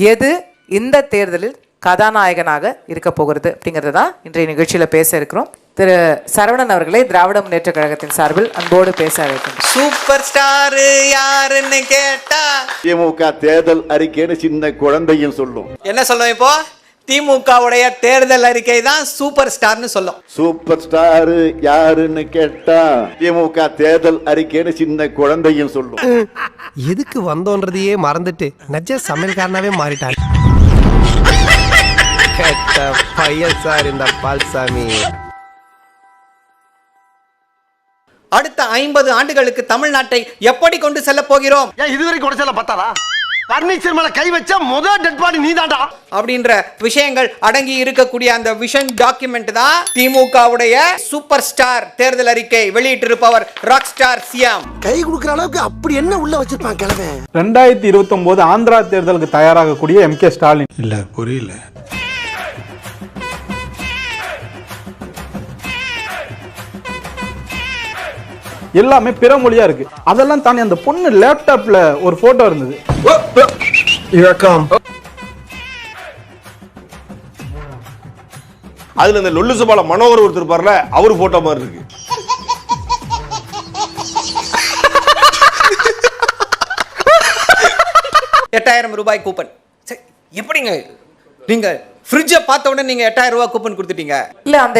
எது இந்த தேர்தலில் கதாநாயகனாக இருக்க போகிறது அப்படிங்கிறது தான் இன்றைய நிகழ்ச்சியில் பேச இருக்கிறோம். திரு சரவணன் அவர்களை திராவிட முன்னேற்ற கழகத்தின் சார்பில் அன்போடு பேச அழைக்கின்றோம். சூப்பர் ஸ்டார் யாருன்னு கேட்டா திமுக தேர்தல் அறிக்கைன்னு சின்ன குழந்தையும் சொல்லும். என்ன சொல்லும்? இப்போ திமுகவுடைய தேர்தல் அறிக்கை தான் சூப்பர் ஸ்டார்னு சொல்லும். சூப்பர் ஸ்டார் யாருன்னு கேட்டா திமுக தேர்தல் அறிக்கைன்னு சின்ன குழந்தையும் சொல்லும். எதுக்கு வந்தோன்றதையே மறந்துட்டு நஜ சமையல்காரனாவே மாறிட்டாங்க. பையன் சார் இந்த பால்சாமி. அடுத்த 50 ஆண்டுகளுக்கு தமிழ்நாட்டை எப்படி கொண்டு செல்ல போகிறோம்? இதுவரைக்கும் கொண்டு செல்ல பார்த்தாரா? பர்னிச்சர் மேல கை வச்ச முதல் டெட் பாடி நீதான்டா அப்படின்ற விஷயங்கள் அடங்கி இருக்கக்கூடிய அந்த விஷன் டாக்குமெண்ட் தான் திமுகவுடைய சூப்பர் ஸ்டார் தேர்தல் அறிக்கை. வெளியிட்டிருப்பவர் ராக் ஸ்டார் சிஎம். கை கொடுக்குற அளவுக்கு அப்படி என்ன உள்ள வச்சிருப்பான் கிழமை. 2029 ஆந்திரா தேர்தலுக்கு தயாராகக்கூடிய எம்.கே. ஸ்டாலின். இல்ல புரியல. எல்லாமே பிற மொழியா இருக்கு. அதெல்லாம் தாண்டி அந்த பொண்ணு லேப்டாப்ல ஒரு போட்டோ இருந்தது. அதுல இந்த லொல்லு சபால மனோகர் ஒருத்தர் இருப்பார்ல, அவரு போட்டோ மாதிரி இருக்கு. ₹8000 கூப்பன். எப்படிங்க நீங்க ஃப்ரிட்ஜை பார்த்த உடனே நீங்க ₹8000 கூப்பன் கொடுத்துட்டீங்க? இல்ல அந்த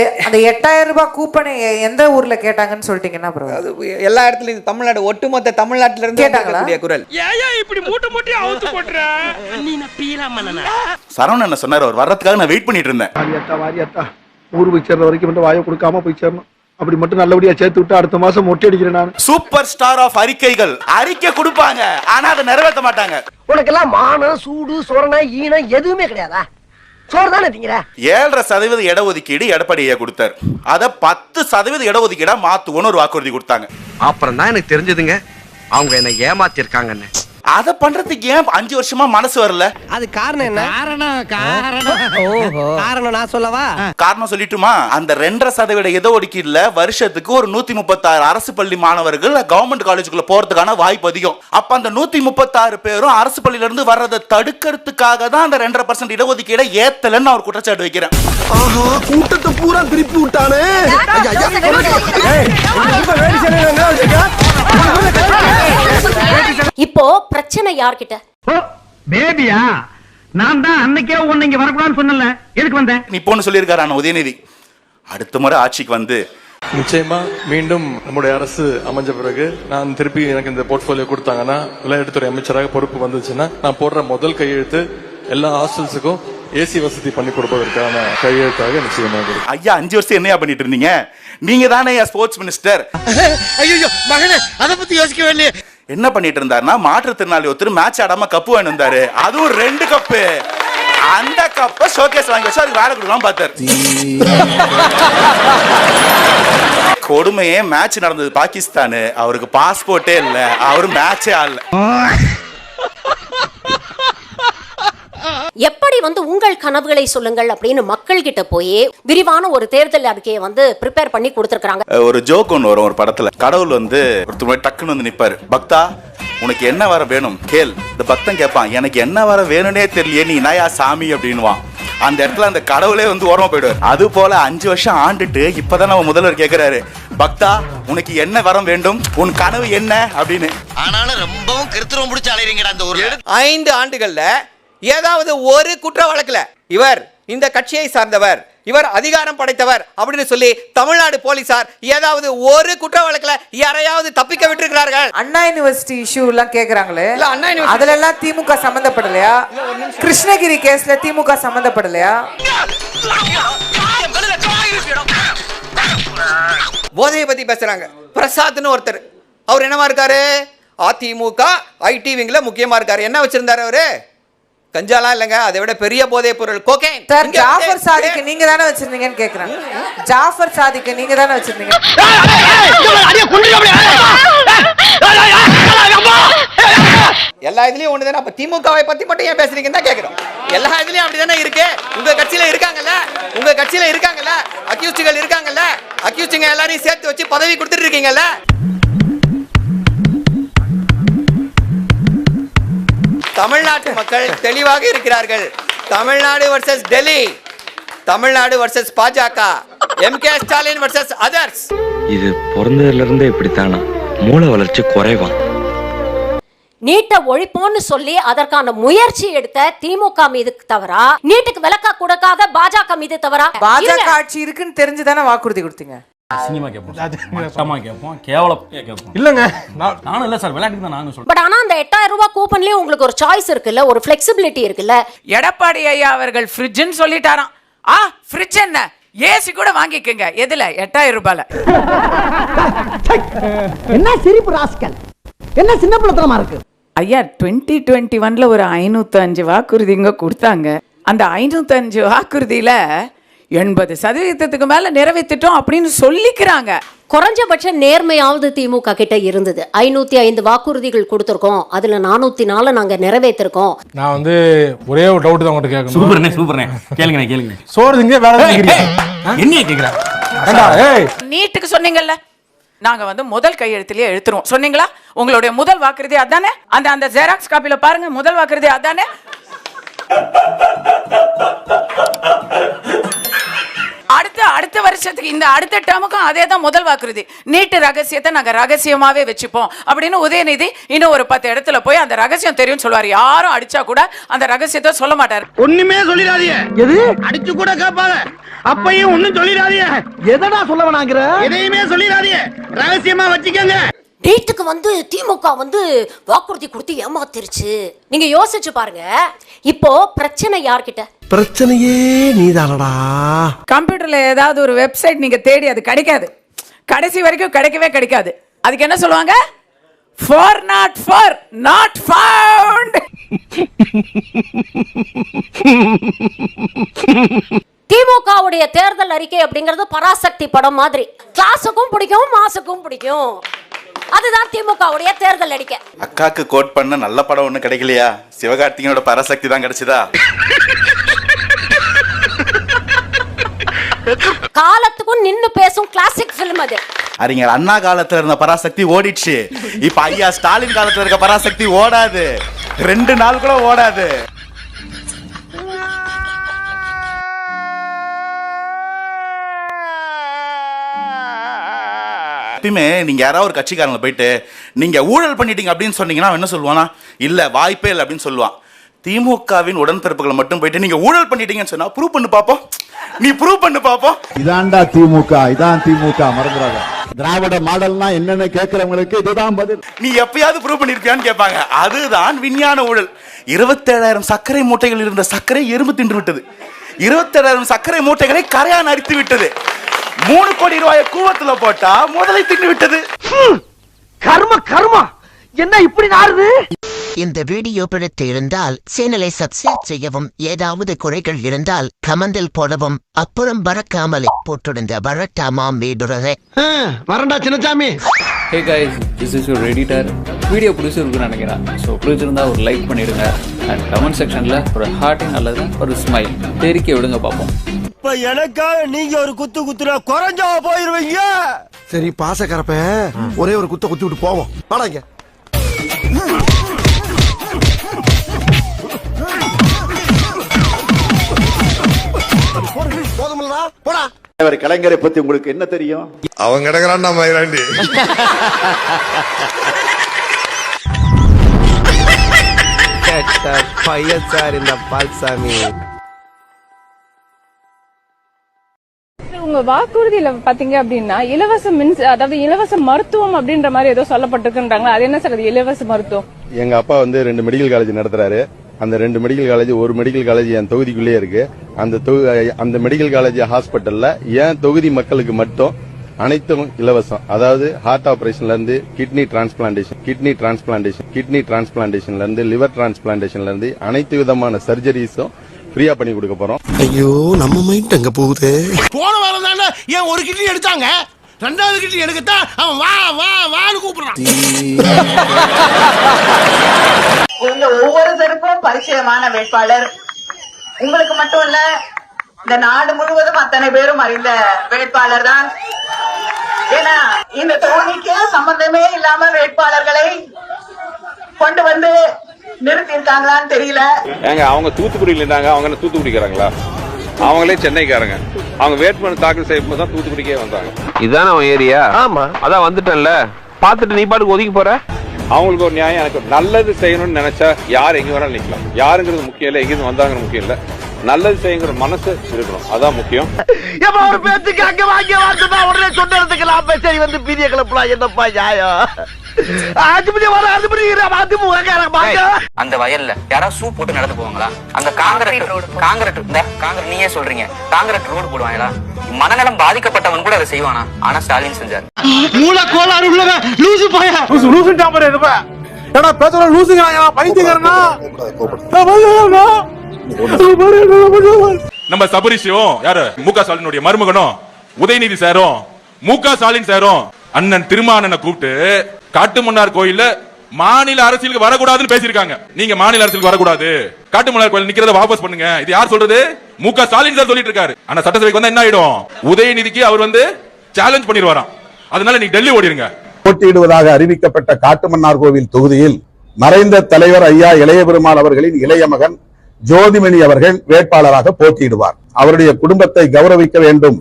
₹8000 கூப்பனை எந்த ஊர்ல கேட்டாங்கன்னு சொல்லிட்டீங்கன்னா அது எல்லா இடத்துலயும் தமிழ்நாடு ஒட்டுமொத்த தமிழ்நாட்டுல இருந்து கேட்கக்கூடிய குரல். இப்படி மூட்டை மூட்டையா அவுத்து போட்ற நீ பீலாமண்ணா. சரவணன் என்ன சொன்னார்? அவர் வர்றதுக்காக நான் வெயிட் பண்ணிட்டு இருந்தேன். வாரியாத்தா ஊர் போய் சேர்ற வரைக்கும் மட்டும் வாயை கொடுக்காம போய் சேரணும். அப்படி மட்டும் நல்லபடியா சேர்த்து விட்டு அடுத்த மாசம் மொட்டை அடிக்கிறேன் நான். சூப்பர் ஸ்டார் ஆஃப் அறிக்கைகள். அறிக்கை கொடுப்பாங்க, ஆனா அதை நிறைவேற்ற மாட்டாங்க. உனக்கெல்லாம் மானம் சூடு சொரணை ஈனம் எதுவுமே கிடையாதா? சோறு தானே திங்கிற. 7% இடஒதுக்கீடு எடப்பாடியை கொடுத்தார். அதை 10% இடஒதுக்கீடா மாத்துவோன்னு ஒரு வாக்குறுதி கொடுத்தாங்க. அப்புறம் தான் எனக்கு தெரிஞ்சதுங்க அவங்க என்ன ஏமாத்தி இருக்காங்கன்னு. அதை பண்றதுக்கு ஏன் 5 வருஷமா மனசு வரல? அது காரணம் என்ன? காரணம் நான் சொல்லவா? காரணம் சொல்லிட்டுமா? அந்த 2.5% இடஒதுக்கீடுல வருஷத்துக்கு ஒரு 136 அரசு பள்ளி மாணவர்கள் கவர்மெண்ட் காலேஜுக்குள்ள போறதுக்கான வாய்ப்பு அதிகம். அப்ப அந்த 136 பேரும் அரசு பள்ளியில இருந்து வர்றதை தடுக்கிறதுக்காக தான் அந்த 2.5% இடஒதுக்கீடை ஏத்தலன்னு அவர் குற்றச்சாட்டு வைக்கிறேன். கூட்டத்தை பூரா திருப்பி விட்டானே. இப்போ பிரச்சனை யார்கிட்ட? பேபியா? நான் தான் அன்னைக்கே உன்னை இங்க வரக்கூடாதுன்னு சொன்னல. எதுக்கு வந்தேன்? இப்போன்னு சொல்லியிருக்காரு உதயநிதி. அடுத்த முறை ஆட்சிக்கு வந்து நிச்சயமா மீண்டும் நம்முடைய அரசு அமைஞ்ச பிறகு நான் திருப்பி எனக்கு இந்த போர்ட்போலியோ கொடுத்தாங்கன்னா, விளையாட்டுத்துறை அமைச்சராக பொறுப்பு வந்துச்சுன்னா, நான் போடுற முதல் கையெழுத்து எல்லா ஹாஸ்டல்ஸுக்கும் ஏசி வசதி பண்ணி கொடுப்பதற்கான கையெழுத்தாக நிச்சயமாக. ஐயா 5 வருஷம் என்னையா பண்ணிட்டு இருந்தீங்க? நீங்க தானே ஸ்போர்ட்ஸ் மினிஸ்டர். ஐயோ மகனே, அத பத்தி யோசிக்கவே இல்லையே. என்ன பண்ணிட்டு இருந்தாருன்னா, மாற்றுத்திறனாளி ஒருத்தர் மேட்ச் ஆடாம கப்பு வாங்கி வந்தாரு. அதுவும் 2 கப்பு. அந்த கப்பை ஷோகேஸ் வாங்கி வச்சு அதுக்கு வேலை கொடுக்கலாம் பார்த்தாரு. கொடுமையே மேட்ச் நடந்தது பாகிஸ்தானு. அவருக்கு பாஸ்போர்ட்டே இல்ல, அவரு மேட்சே ஆடல. எப்படி உங்கள் கனவுகளை சொல்லுங்கள் அப்படின்னு மக்கள் கிட்ட போய் விரிவான ஒரு தேர்தல் அறிக்கையை ப்ரிப்பேர் பண்ணி கொடுத்திருக்காங்க. ஒரு ஜோக் ஒன்று வரும் ஒரு படத்துல. கடவுள் ஒருத்தர் டக்குன்னு நிப்பாரு. பக்தா உனக்கு என்ன வர வேணும் கேள். இந்த பக்தன் கேட்பான், எனக்கு என்ன வர வேணும்னே தெரியலையே, நீ நயா சாமி அப்படின்னுவான். அந்த இடத்துல அந்த கடவுளே ஓரமா போயிடுவார். அது போல 5 வருஷம் ஆண்டுட்டு இப்பதான் நம்ம முதல்வர் கேட்கிறாரு, பக்தா உனக்கு என்ன வரம் வேண்டும், உன் கனவு என்ன அப்படின்னு. ஆனாலும் ரொம்பவும் கருத்துரம் முடிச்சு அலையறீங்கடா இந்த ஒரு 5 ஆண்டுகள்ல ஏதாவது ஒரு குற்ற வழக்குல இவர் இந்த கட்சியை சார்ந்தவர், இவர் அதிகாரம் படைத்தவர் அப்படின்னு சொல்லி தமிழ்நாடு போலீசார் ஏதாவது ஒரு குற்ற வழக்குல யாரையாவது தப்பிக்க விட்டுருக்கிறார்கள்? அண்ணா யூனிவர்சிட்டி இஷ்யூ எல்லாம் கேக்குறாங்களே, அண்ணா யூனிவர்சிட்டி அதுல எல்லாம் திமுக சம்பந்தப்படலையா? கிருஷ்ணகிரி கேஸ்ல திமுக சம்பந்தப்படலையா? போதையை பத்தி பேசுறாங்க. பிரசாத்னு ஒருத்தர், அவர் என்னவா இருக்காரு? அதிமுக ஐடி விங்ல முக்கியமா இருக்காரு. என்ன வச்சிருந்தாரு அவரு? கஞ்சாலாம் இல்லங்க, அதை விட பெரிய போதைப் பொருள் கோகைன். சார் ஜாஃபர் சாதிக்கு நீங்க தானே வச்சிருந்தீங்கன்னு கேக்குறேன். ஜாஃபர் சாதிக்கு நீங்க தானே வச்சிருந்தீங்க. எல்லா இதுலயும் ஒண்ணுதானே. அப்ப திமுகவை பத்தி மட்டும் ஏன் பேசுறீங்கன்னு தான் கேக்குறோம். எல்லா இதுலயும் அப்படிதானே இருக்கு. உங்க கட்சியில இருக்காங்கல்ல, அக்யூஸ்டுகள் இருக்காங்கல்ல, அக்யூஸ்டுங்க எல்லாரையும் சேர்த்து வச்சு பதவி கொடுத்துட்டு இருக்கீங்கல்ல. தமிழ்நாட்டு மக்கள் தெளிவாக இருக்கிறார்கள். தமிழ்நாடு வர்சஸ் டெல்லி, தமிழ்நாடு வர்சஸ் பாஜக, எம்.கே. Stalin versus others. இது பிறந்ததுல இருந்தே இப்படித்தானா? மூளை வளர்ச்சி குறைவா? நீட்டை ஒழிப்போன்னு சொல்லி அதற்கான முயற்சி எடுத்த திமுக மீது தவறா, நீட்டுக்கு விலக்கா கொடுக்காத பாஜக மீது தவறா? பாஜக ஆட்சி இருக்குன்னு தெரிஞ்சுதானே வாக்குறுதி கொடுத்தீங்க. சினிமா கேட்போம், கேட்போம், கேவலம் கேட்போம். இல்லங்க நானும் இல்ல சார், விளையாட்டுக்கு தான் நானும் சொல்றேன். பட் ஆனா அந்த 8000 ரூபாய் கூப்பன்லயும் உங்களுக்கு ஒரு சாய்ஸ் இருக்குல்ல, ஒரு ஃபிளெக்சிபிலிட்டி இருக்குல்ல. எடப்பாடி ஐயா அவர்கள் ஃப்ரிட்ஜ்னு சொல்லிட்டாராம். ஃப்ரிட்ஜ் என்ன, ஏசி கூட வாங்கிக்கங்க. எதுல? 8000 ரூபாயில. என்ன சிரிப்பு ராஸ்கல், என்ன சின்ன பிள்ளைத்தனமா இருக்கு. ஐயா 2021ல ஒரு 505 வாக்குறுதிங்க கொடுத்தாங்க. அந்த 505 வாக்குறுதியில 80% மேல நிறைவேற்றிட்டோம் அப்படின்னு சொல்லிக்கிறாங்க. குறைஞ்சபட்ச நேர்மையாவது திமுக கிட்ட இருந்தது. 505 வாக்குறுதிகள் கொடுத்திருக்கோம், அதுல 404 நாங்க நிறைவேற்றிருக்கோம். நான் வந்து ஒரே ஒரு டவுட் தான் உங்கள்கிட்ட கேட்கணும். சூப்பர்ண்ணே, சூப்பர்ண்ணே, கேளுங்க. சோறு திங்க வேலை என்ன கேக்குறா? நீட்டுக்கு சொன்னீங்கல்ல, நாங்க வந்து முதல் கையெழுத்திலேயே எழுத்துருவோம் சொன்னீங்களா? உங்களுடைய முதல் வாக்குறுதி அதானே? அந்த ஜெராக்ஸ் காப்பில பாருங்க, முதல் வாக்குறுதி அதானே? அடுத்த வருஷத்துக்கு இந்த அடுத்த டேமுக்கும் அதே தான் முதல் வாக்குறுதி. நீட்டு ரகசியத்தை நாங்க ரகசியமாவே வச்சுப்போம் அப்படின்னு உதயநிதி இன்னும் ஒரு 10 இடத்துல போய் அந்த ரகசியம் தெரியும் சொல்லுவாரு. யாரும் அடிச்சா கூட அந்த ரகசியத்தை சொல்ல மாட்டாரு. ஒண்ணுமே சொல்லிடாதீங்க. எது அடிச்சு கூட கேட்பாங்க, அப்பையும் ஒண்ணும் சொல்லிடாதீங்க. எதடா சொல்ல வேணாங்கிற? எதையுமே சொல்லிடாதீங்க, ரகசியமா வச்சுக்கங்க. நீட்டுக்கு வந்து திமுக வந்து வாக்குறுதி கொடுத்து ஏமாத்திருச்சு. நீங்க யோசிச்சு பாருங்க, இப்போ பிரச்சனை யார்கிட்ட? பிரச்சனையே நீதானடா. கம்ப்யூட்டர்ல ஏதாவது ஒரு வெப்சைட் நீங்க தேடி அது கிடைக்காது, கடைசி வரைக்கும் கிடைக்கவே கிடைக்காது. அதுக்கு என்ன சொல்லுவாங்க? 404 not found. திமுகவுடைய தேர்தல் அறிக்கை அப்படிங்கிறது பராசக்தி படம் மாதிரி, கிளாஸுக்கும் பிடிக்கும், மாசுக்கும் பிடிக்கும். அதுதான் திமுகவுடைய தேர்தல் அறிக்கை. அக்காக்கு கோட் பண்ண நல்ல படம் ஒண்ணு கிடைக்கலையா? சிவகார்த்திகேயனோட பராசக்தி தான் கிடைச்சதா? காலத்துக்கும் நின்னு பேசும் கிளாசிக் பிலிம் அது. அறிஞர் அண்ணா காலத்துல இருந்த பராசக்தி ஓடிடுச்சு. இப்ப ஐயா ஸ்டாலின் காலத்துல இருக்க பராசக்தி ஓடாது, 2 நாள் கூட ஓடாது. எப்பயுமே நீங்க யாராவது ஒரு கட்சிக்காரங்களை போயிட்டு நீங்க ஊழல் பண்ணிட்டீங்க அப்படின்னு சொன்னீங்கன்னா என்ன சொல்லுவானா? இல்ல வாய்ப்பே இல்லை அப்படின்னு சொல்லுவான். திமுகவின் உடன்பிறப்புகளை மட்டும் போயிட்டு நீங்க ஊழல் பண்ணிட்டீங்கன்னு சொன்னா ப்ரூவ் பண்ணு பாப்போம், நீ ப்ரூவ் பண்ணு பாப்போம். இதான்டா திமுக, இதான் திமுக, மறந்துடாத. திராவிட மாடல்னா என்னன்னு கேட்கிறவங்களுக்கு இதுதான் பதில். நீ எப்பயாவது ப்ரூவ் பண்ணிருப்பியான்னு கேட்பாங்க. அதுதான் விஞ்ஞான ஊழல். 27,000 சர்க்கரை மூட்டைகள் இருந்த சர்க்கரை எறும்பு தின்று விட்டது. 27,000 சர்க்கரை மூட்டைகளை கரையான் அரித்து விட்டது. 3 கோடி ரூபாயை கூவத்துல போட்டா முதலை தின்னு விட்டது. கர்மா என்ன இப்படி நாறுது? இந்த வீடியோ பிடித்து இருந்தால் சேனலை சப்ஸ்கிரைப் செய்யவும், ஏதாவது குறைகள் இருந்தால் கமெண்டில் போடவும், அப்புறம் பறக்காமலே போட்டிருந்த வரட்டாமாம் வீடுறதே. வரண்டா Chinnasamy. Hey guys, this is your editor. Video பிடிச்சிருக்குன்னு நினைக்கிறேன். ஸோ பிடிச்சிருந்தா ஒரு லைக் பண்ணிடுங்க அண்ட் கமெண்ட் செக்ஷனில் ஒரு ஹார்ட்டிங் அல்லது ஒரு ஸ்மைல் தெரிக்க விடுங்க பார்ப்போம். இப்ப எனக்காக நீங்க ஒரு குத்துனா குறைஞ்சா போயிருவீங்க. சரி பாசக்கரப்ப ஒரே ஒரு குத்தி விட்டு போவோம். வாடாங்க. போடா. கலைஞரை பத்தி உங்களுக்கு என்ன தெரியும்? அவங்க கிடக்குறான் மயிலாண்டி. பையன் சார் இந்த பால்சாமி. உங்க வாக்குறுதியில பாத்தீங்க அப்படின்னா இலவச அதாவது இலவச மருத்துவம் அப்படின்ற மாதிரி ஏதோ சொல்லப்பட்டிருக்குன்றாங்க. அது என்ன சார் அது இலவச மருத்துவம்? எங்க அப்பா வந்து 2 மெடிக்கல் காலேஜ் நடத்துறாரு. அந்த 2 மெடிக்கல் காலேஜ், ஒரு மெடிக்கல் காலேஜ் என் தொகுதிக்குள்ளேயே இருக்கு. அந்த மெடிக்கல் காலேஜ் ஹாஸ்பிட்டல்ல என் தொகுதி மக்களுக்கு மட்டும் அனைத்தும் இலவசம். அதாவது ஹார்ட் ஆபரேஷன்ல இருந்து கிட்னி டிரான்ஸ்பிளான்டேஷன்ல இருந்து லிவர் டிரான்ஸ்பிளான்டேஷன்ல இருந்து அனைத்து விதமான சர்ஜரிஸும் ஃப்ரீயா பண்ணி கொடுக்க போறோம். ஐயோ நம்ம மைண்ட் அங்க போகுது. போன வாரம் தானே ஏன் ஒரு கிட்னி எடுத்தாங்க, 2வது கிட்னி எடுக்கத்தான் அவன் வான்னு கூப்பிடுறான். உங்க ஒவ்வொருத்தருக்கும் பரிச்சயமான வேட்பாளர், உங்களுக்கு மட்டும் இல்ல இந்த நாடு முழுவதும் அத்தனை பேரும் அறிந்த வேட்பாளர் தான். ஏன்னா இந்த தொகுதிக்கு சம்பந்தமே இல்லாம வேட்பாளர்களை கொண்டு வந்து நிறுத்திருக்காங்களான்னு தெரியல. ஏங்க அவங்க தூத்துக்குடியில் இருந்தாங்க, அவங்க என்ன தூத்துக்குடிக்காரங்களா? அவங்களே சென்னைக்காரங்க. அவங்க வேட்புமனு தாக்கல் செய்யும் போது தான் தூத்துக்குடிக்கே வந்தாங்க. இதுதான் அவன் ஏரியா. ஆமா, அதான் வந்துட்டேன்ல, பார்த்துட்டு நீ பாட்டுக்கு ஒதுக்கி போற. அவங்களுக்கு ஒரு நியாயம், எனக்கு நல்லது செய்யணும்னு நினைச்சா யார் எங்க வேணாலும் நிக்கலாம். யாருங்கிறது முக்கியம் இல்லை, எங்கிருந்து வந்தாங்கிற முக்கியம் இல்லை. நல்லது செய்யுங்கிற மனசு இருக்கணும், அதான் முக்கியம். ஒரு பேச்சுக்கு அங்க வாங்கி வார்த்தை உடனே சொன்னதுக்கு நான் சரி வந்து பீதிய கிளப்பலாம். என்னப்பா நியாயம்? அந்த வயல்ல யாராவது சூ போட்டு நடந்து போவாங்களா? அங்க காங்கிரட் நீயே சொல்றீங்க, காங்கிரட் ரோடு போடுவாங்களா? மனநலம் பாதிக்கப்பட்டவன் கூட அதை செய்வானா? ஆனா ஸ்டாலின் செஞ்சாரு. மூல கோளாறு உள்ளவன் லூசு பையா, லூசுட்டா பாரு. ஏடா பேசுற லூசுங்கறாங்க, பைத்தியக்காரனா? நம்ம சபரிஷியும் யாரு முக ஸ்டாலினுடைய மருமகனும் உதயநிதி சாரும் முக ஸ்டாலின் சாரும் அண்ணன் திருமானனை கூப்பிட்டு காட்டுமன்னார் கோயில்ல மாநில அரசியலுக்கு வரக்கூடாதுன்னு பேசியிருக்காங்க. நீங்க மாநில அரசியலுக்கு வரக்கூடாது, காட்டுமன்னார் கோயில் நிக்கிறத வாபஸ் பண்ணுங்க. இது யார் சொல்றது? முக ஸ்டாலின் சார் சொல்லிட்டு இருக்காரு. ஆனா சட்டசபைக்கு வந்தா என்ன ஆயிடும்? உதயநிதிக்கு அவர் வந்து சேலஞ்ச் பண்ணிடுவாராம். அதனால நீ டெல்லி ஓடிடுங்க. போட்டியிடுவதாக அறிவிக்கப்பட்ட காட்டுமன்னார் கோவில் தொகுதியில் மறைந்த தலைவர் ஐயா இளைய பெருமாள் அவர்களின் இளைய மகன் ஜோதிமணி அவர்கள் வேட்பாளராக போட்டியிடுவார். அவருடைய குடும்பத்தை கௌரவிக்க வேண்டும்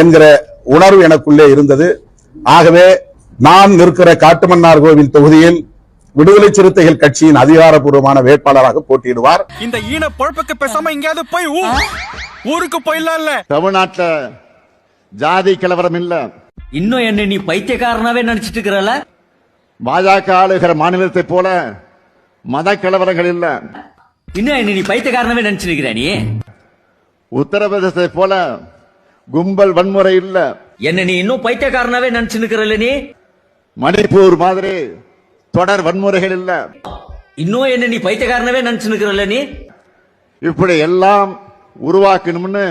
என்கிற உணர்வு எனக்குள்ளே இருந்தது. ஆகவே நான் நிற்கிற காட்டுமன்னார் கோவில் தொகுதியில் விடுதலை சிறுத்தைகள் கட்சியின் அதிகாரப்பூர்வமான வேட்பாளராக போட்டியிடுவார். இந்த ஈன பொழப்புக்கு பேசாம எங்கயாவது போய் ஊருக்கு போயிடலாம். இல்ல தமிழ்நாட்டுல ஜாதி கலவரம் இல்ல. இன்னும் என்ன நீ பைத்தியக்காரனாவே நினைச்சிட்டு இருக்கிறல? பாஜக ஆளுகிற மாநிலத்தை போல மத கலவரங்கள் இல்ல. இன்னும் என்ன நீ பைத்தியக்காரனாவே நினைச்சிருக்கிற? நீ உத்தரப்பிரதேசத்தை போல கும்பல் வன்முறை இல்ல. என்ன நீ இன்னும் பைத்தியக்காரனாவே நினைச்சிருக்கிறல்ல? நீ மணிப்பூர் மாதிரி தொடர் வன்முறைகள் இல்ல. இன்னும் என்ன நீ பைத்தியக்காரனாவே நினைச்சிருக்கிறல்ல? நீ இப்படி எல்லாம் உருவாக்கணும்னு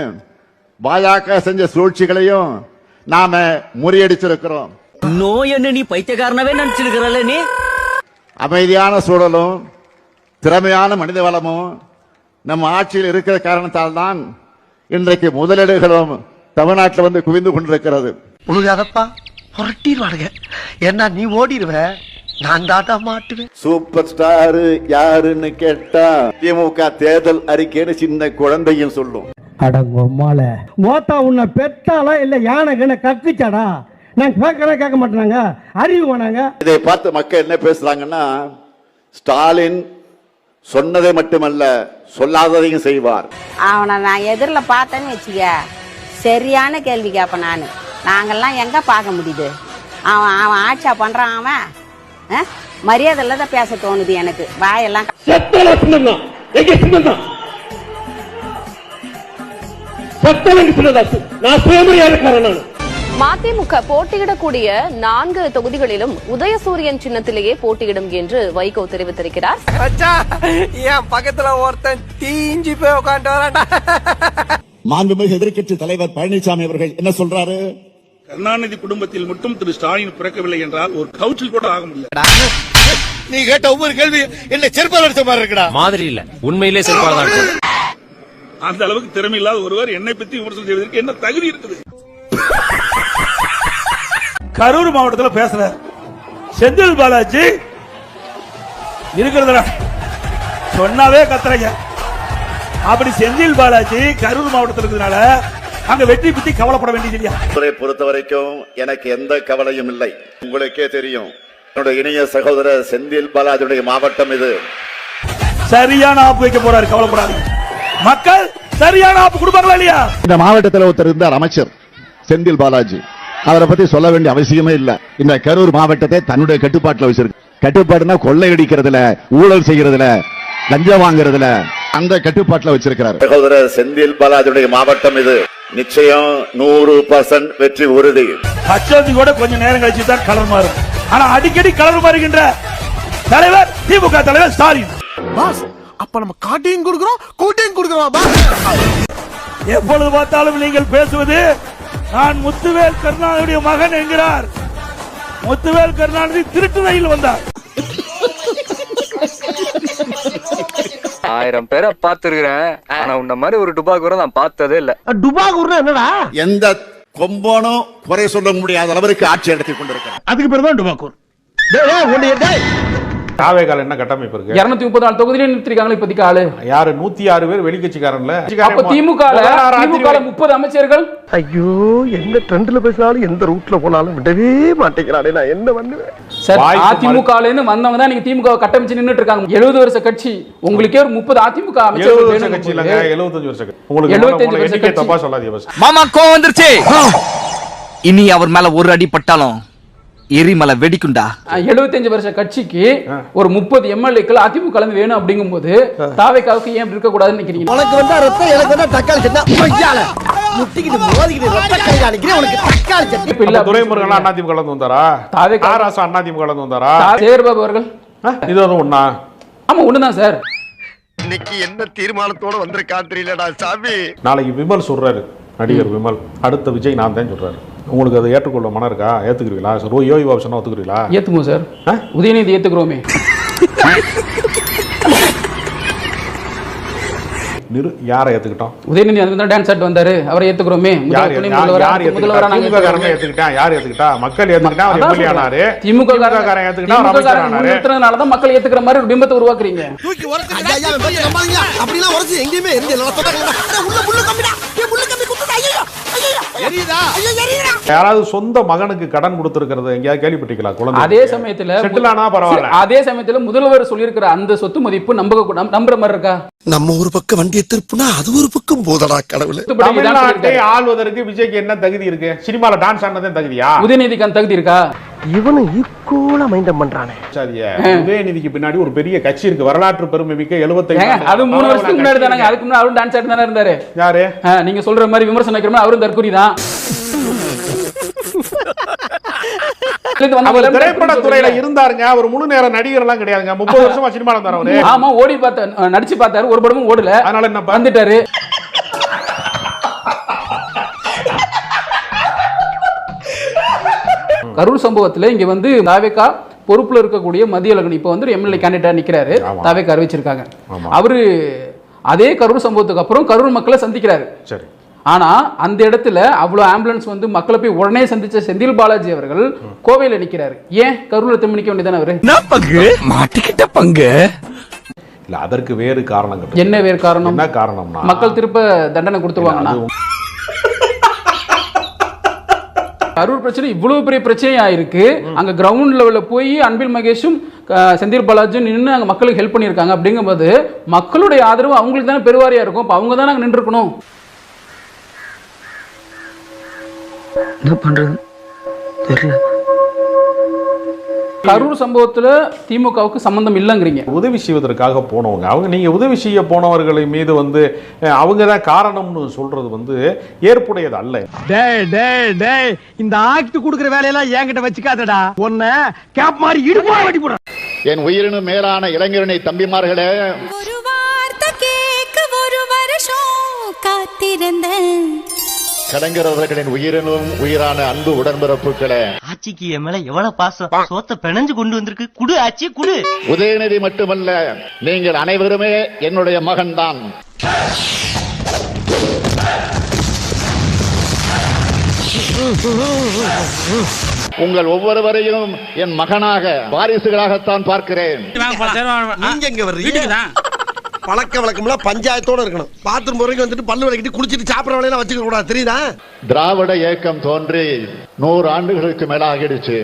பாஜக செஞ்ச சூழ்ச்சிகளையும் நாம முறியடிச்சிருக்கிறோம். இன்னும் என்ன நீ பைத்தியக்காரனாவே நினைச்சிருக்கிறல்ல? நீ அமைதியான சூழலும் திறமையான மனித வளமும் நம்ம ஆட்சியில் இருக்கிற காரணத்தால் தான் இன்றைக்கு முதலீடுகளும் தமிழ்நாட்டில் வந்து குவிந்து கொண்டிருக்கிறது. உழுகாதப்பா, புரட்டிடுவானுங்க. ஏன்னா நீ ஓடிடுவ, நான் தாட்டா மாட்டுவேன். சூப்பர் ஸ்டார் யாருன்னு கேட்டா திமுக தேர்தல் அறிக்கைன்னு சின்ன குழந்தையும் சொல்லும். அடங்கொம்மால மோத்தா உன்னை பெத்தாலா இல்ல யானை கண்ண கக்குச்சாடா? நான் கேட்க மாட்டாங்க, அறிவு வேணாங்க. இதை பார்த்து மக்கள் என்ன பேசுறாங்கன்னா, ஸ்டாலின் சொன்னதை மட்டுமல்ல சொல்லாததையும் செய்வார். அவனை நான் எதிரில் பார்த்தேன்னு வச்சுக்க, சரியான கேள்வி கேட்பேன். நாங்கெல்லாம் எங்க பார்க்க முடியுது? அவன் ஆட்சியா பண்றான். அவன் மரியாதை இல்லாத பேச தோணுது எனக்கு. வாயெல்லாம் மதிமுக போட்டியிடக்கூடிய 4 தொகுதிகளிலும் உதயசூரியன் சின்னத்திலேயே போட்டியிடும் என்று வைகோ தெரிவித்திருக்கிறார். என் பக்கத்துல ஒருத்தன் தீஞ்சி போய் உட்காந்து வரான்டா. மாண்புமிகு எதிர்க்கட்சி தலைவர் பழனிசாமி அவர்கள் என்ன சொல்றாரு? கருணாநிதி குடும்பத்தில் மட்டும் திரு ஸ்டாலின் பிறக்கவில்லை என்றால் ஒரு கவுன்சில் கூட ஆக முடியாது. நீ கேட்ட ஒவ்வொரு கேள்வி என்ன செருப்பால் அடிச்ச மாதிரி இருக்குடா. மாதிரி இல்ல, உண்மையிலே செருப்பால் தான் இருக்கு. அந்த அளவுக்கு திறமை இல்லாத ஒருவர் என்னை பற்றி விமர்சனம் செய்வதற்கு என்ன தகுதி இருக்குது? கரூர் மாவட்டத்தில் பேசுற செந்தில் பாலாஜி இருக்கிறதுல சொன்னாவே கத்துறீங்க. அப்படி செந்தில் பாலாஜி கரூர் மாவட்டத்தில் இருக்கிறதுனால அங்க வெற்றி பத்தி கவலைப்பட வேண்டியது. பொறுத்த வரைக்கும் எனக்கு எந்த கவலையும் இல்லை. உங்களுக்கே தெரியும், என்னுடைய இனிய சகோதரர் செந்தில் பாலாஜியுடைய மாவட்டம் இது. சரியான ஆப்பு வைக்க போறாரு, கவலைப்படாது. மக்கள் சரியான ஆப்பு கொடுப்பாங்களா இல்லையா? இந்த மாவட்டத்தில் ஒருத்தர் இருந்தார், அமைச்சர் செந்தில் பாலாஜி. அவரை பத்தி சொல்ல வேண்டிய அவசியமே இல்ல. இந்த கரூர் மாவட்டத்தை தன்னுடைய கட்டுப்பாட்டில் வச்சிருக்கு. கட்டுப்பாடுனா கொள்ளையடிக்கிறதுல, ஊழல் செய்யறதுல, லஞ்சம் வாங்குறதுல அந்த கட்டுப்பாட்டில் வச்சிருக்கிறார். சகோதரர் செந்தில் பாலாஜியுடைய மாவட்டம் இது. நிச்சயம் 100% வெற்றி உறுதி. பச்சோந்தி கூட கொஞ்சம் நேரம் கழிச்சு தான் கலர் மாறும். ஆனா அடிக்கடி கலர் மாறுகின்ற தலைவர் திமுக தலைவர் ஸ்டாலின். அப்ப நம்ம காட்டையும் கொடுக்கிறோம், கூட்டையும் கொடுக்கிறோம். எப்பொழுது பார்த்தாலும் நீங்கள் பேசுவது நான் முத்துவேல் கருணாநிதியுடைய மகன் என்கிறார். முத்துவேல் கருணாநிதி திருட்டு ரயில் வந்தார். 1000 பேரை பார்த்திருக்கிறேன், ஆனா உன்ன மாதிரி ஒரு டுபாக்கூரை நான் பார்த்ததே இல்ல. டுபாக்கூர் என்னடா? எந்த கொம்பனும் குறை சொல்ல முடியாத அளவிற்கு ஆட்சி நடத்தி கொண்டிருக்கிறார். அதுக்கு பேர் தான் டுபாக்கூர். தாவேகால என்ன கட்டமைப்பு இருக்கு? 234 தொகுதியில நிறுத்திருக்காங்க இப்போதைக்கு ஆளு. யாரு 106 பேர் வெளிக்கட்சிக்காரன்ல. அப்ப திமுகல 30 அமைச்சர்கள். ஐயோ எந்த ட்ரெண்ட்ல பேசினாலும் எந்த ரூட்ல போனாலும் விடவே மாட்டேங்கிறானே, நான் என்ன பண்ணுவேன்? சார் அதிமுகல இருந்து வந்தவங்க தான் நீங்க திமுக கட்டமைச்சு நின்னுட்டு இருக்காங்க. 70 வருஷ கட்சி, உங்களுக்கே ஒரு 30 அதிமுக அமைச்சர்கள் வேணும். கட்சி இல்லங்க, 75 வருஷ கட்சி. உங்களுக்கு 75 வருஷ கட்சி தப்பா சொல்லாதீங்க பஸ். மாமா கோவம் வந்துருச்சு. இனி அவர் மேல ஒரு அடி பட்டாலும் எரிமலை வெடிக்குண்டா. 75 வருஷ கட்சிக்கு ஒரு 30 எம்எல்ஏக்கள் அதிமுக கலந்து வேணும் அப்படிங்கும்போது தாவேகாவுக்கு ஏன் இருக்க கூடாதுன்னு நினைக்கிறீங்க? உனக்கு வந்தா ரத்தம், எனக்கு வந்தா தக்காளி சட்னி. மச்சால முட்டிக்கிட்டு மோதிக்கிட்டு ரத்த கை காணிக்கிறேன். உனக்கு தக்காளி சட்னி. இப்ப துரைமுருகன் அதிமுக கலந்து வந்தாரா? தாவேகா ராசா அதிமுக கலந்து வந்தாரா? சேர்பாபு அவர்கள் இது ஒண்ணா? ஆமா ஒண்ணுதான் சார். இன்னைக்கு என்ன தீர்மானத்தோட வந்திருக்கான் தெரியலடா சாமி. நாளைக்கு விமல் சொல்றாரு, நடிகர் விமல் அடுத்த விஜய் நான் தான் சொல்றாரு. உங்களுக்கு அதை ஏற்றுக்கொள்ள மனம் இருக்கா? ஏத்துக்கிறீங்களா? யோகி பாபு சொன்னா ஒத்துக்கிறீங்களா? ஏத்துக்குவோம் சார். உதயநிதி ஏத்துக்கிறோமே. யாரை ஏத்துக்கிட்டோம்? உதயநிதி அந்த டான்ஸ் ஆட் வந்தாரு, அவரை ஏத்துக்கிறோமே. முதல்வரா திமுக காரங்க ஏத்துக்கிட்டா, யார் ஏத்துக்கிட்டா? மக்கள் ஏத்துக்கிட்டா, அவர் எம்எல்ஏ ஆனாரு. திமுக காரங்க ஏத்துக்கிட்டா, அமைச்சர் ஆனாரு. ஏத்துறதுனால தான் மக்கள் ஏத்துக்கிற மாதிரி ஒரு பிம்பத்தை உருவாக்குறீங்க. தூக்கி உரத்து ஐயா வெப்பறீங்க நம்பாதீங்க. அப்படிலாம் உரத்து எங்கேயுமே எரிஞ்சல. உள்ள புல்லு கம்பிடா. புல்லு கம்பி குத்துடா. ஐயோ ஐயோ எரியுதா? ஐயோ எரியுதா? யாராவது சொந்த மகனுக்கு கடன் கொடுத்திருக்கிறது எங்கயாவது கேள்விப்பட்டீங்களா? குழந்தை அதே சமயத்துல செட்டில் ஆனா பரவாயில்லை. அதே சமயத்துல முதல்வர் சொல்லியிருக்கிற அந்த சொத்து மதிப்பு நம்புற மாதிரி இருக்கா? நம்ம ஒரு பக்கம் வண்டியை திருப்புனா அது ஒரு பக்கம் போதடா கடவுளே. தமிழ்நாட்டை ஆள்வதற்கு விஜய்க்கு என்ன தகுதி இருக்கு? சினிமால டான்ஸ் ஆனதே தகுதியா? உதயநிதிக்கு அந்த தகுதி இருக்கா? இவனு ஈக்குவலா மைண்டம் பண்றானே. சரியா? உதயநிதிக்கு பின்னாடி ஒரு பெரிய கட்சி இருக்கு, வரலாற்று பெருமை மிக்க 75. அது 3 வருஷத்துக்கு முன்னாடி தானங்க. அதுக்கு முன்னாடி அவரும் டான்ஸ் ஆடி தானே இருந்தாரு. யாரு? நீங்க சொல்ற மாதிரி விமர்சனம் வைக்கிற மாதிரி அவரும் தற்கூரி தான். அவர் திரைப்பட துறையில இருந்தாருங்க. அவர் முழு நேர நடிகர் எல்லாம் கிடையாதுங்க. 30 வருஷமா சினிமால இருந்தாரு அவரு. ஆமா ஓடி பார்த்தாரு, நடிச்சு பார்த்தாரு, ஒரு படமும் ஓடல. அதனால என்ன வந்துட்டாரு. கரூர் சம்பவத்துல இங்க வந்து தாவேகா பொறுப்புல இருக்கக்கூடிய மதியழகன் இப்ப வந்து எம்எல்ஏ கேண்டிடேட்டா நிக்கிறாரு. தாவேகா அறிவிச்சிருக்காங்க. அவரு அதே கரூர் சம்பவத்துக்கு அப்புறம் கரூர் மக்களை சந்திக்கிறாரு. சரி. ஆனா அந்த இடத்துல அவ்வளவு ஆம்புலன்ஸ் வந்து மக்களை போய் உடனே சந்திச்ச செந்தில் பாலாஜி அவர்கள் கோவையில நிக்கிறாரு. ஏன் கரூர்ல திரும்பிக்க வேண்டியதானே அவரு? பங்கு மாட்டிக்கிட்ட பங்கு இல்ல, அதற்கு வேறு காரணங்கள். என்ன வேறு காரணம்? என்ன காரணம்னா மக்கள் திருப்ப தண்டனை கொடுத்துருவாங்கன்னா கரூர் பிரச்சனை இவ்வளவு பெரிய பிரச்சனையா இருக்கு. அங்க கிரவுண்ட் லெவல்ல போய் அன்பில் மகேஷும் செந்தில் பாலாஜியும் நின்று அங்க மக்களுக்கு ஹெல்ப் பண்ணியிருக்காங்க. அப்படிங்கும்போது மக்களுடைய ஆதரவு அவங்களுக்கு தானே பெருவாரியா இருக்கும். அப்ப அவங்க தானே அங்க நின்று இருக்கணும். என்ன பண்றது தெரியல. கரூர் சம்பவத்துல திமுகவுக்கு சம்பந்தம் இல்லைங்கிறீங்க. உதவி செய்வதற்காக போனவங்க அவங்க. நீங்க உதவி செய்ய போனவர்களை மீது வந்து அவங்க தான் காரணம்னு சொல்றது வந்து ஏற்புடையது அல்ல. டேய் டேய் டேய், இந்த ஆக்ட் குடுக்குற வேலையெல்லாம் என்கிட்ட வச்சுக்காதடா. ஒன்ன கேப் மாதிரி இடுப்பா வெட்டி போற. என் உயிரினும் மேலான இளைஞரணை தம்பிமார்களே, ஒரு வார்த்தை கேட்க ஒரு வருஷம் காத்திருந்தேன். கலைஞர் அவர்களின் உயிரினும் உயிரான அன்பு உடன்பிறப்புகளே, ஆச்சிக்கு என் மேல எவ்வளவு பாசம். சோத்த பிணைஞ்சு கொண்டு வந்திருக்கு. குடு ஆச்சி குடு. உதயநிதி மட்டுமல்ல, நீங்கள் அனைவருமே என்னுடைய மகன்தான். உங்கள் ஒவ்வொருவரையும் என் மகனாக, வாரிசுகளாகத்தான் பார்க்கிறேன். நீங்க எங்க வர்றீங்க? பழக்க வழக்கம்லாம் பஞ்சாயத்தோட இருக்கணும். பாத்ரூம் வரைக்கும் வந்துட்டு பல்லு விளக்கிட்டு குளிச்சிட்டு சாப்பிட வேலையெல்லாம் வச்சுக்க கூடாது, தெரியுதா? திராவிட இயக்கம் தோன்றி 100 ஆண்டுகளுக்கு மேலாகிடுச்சு.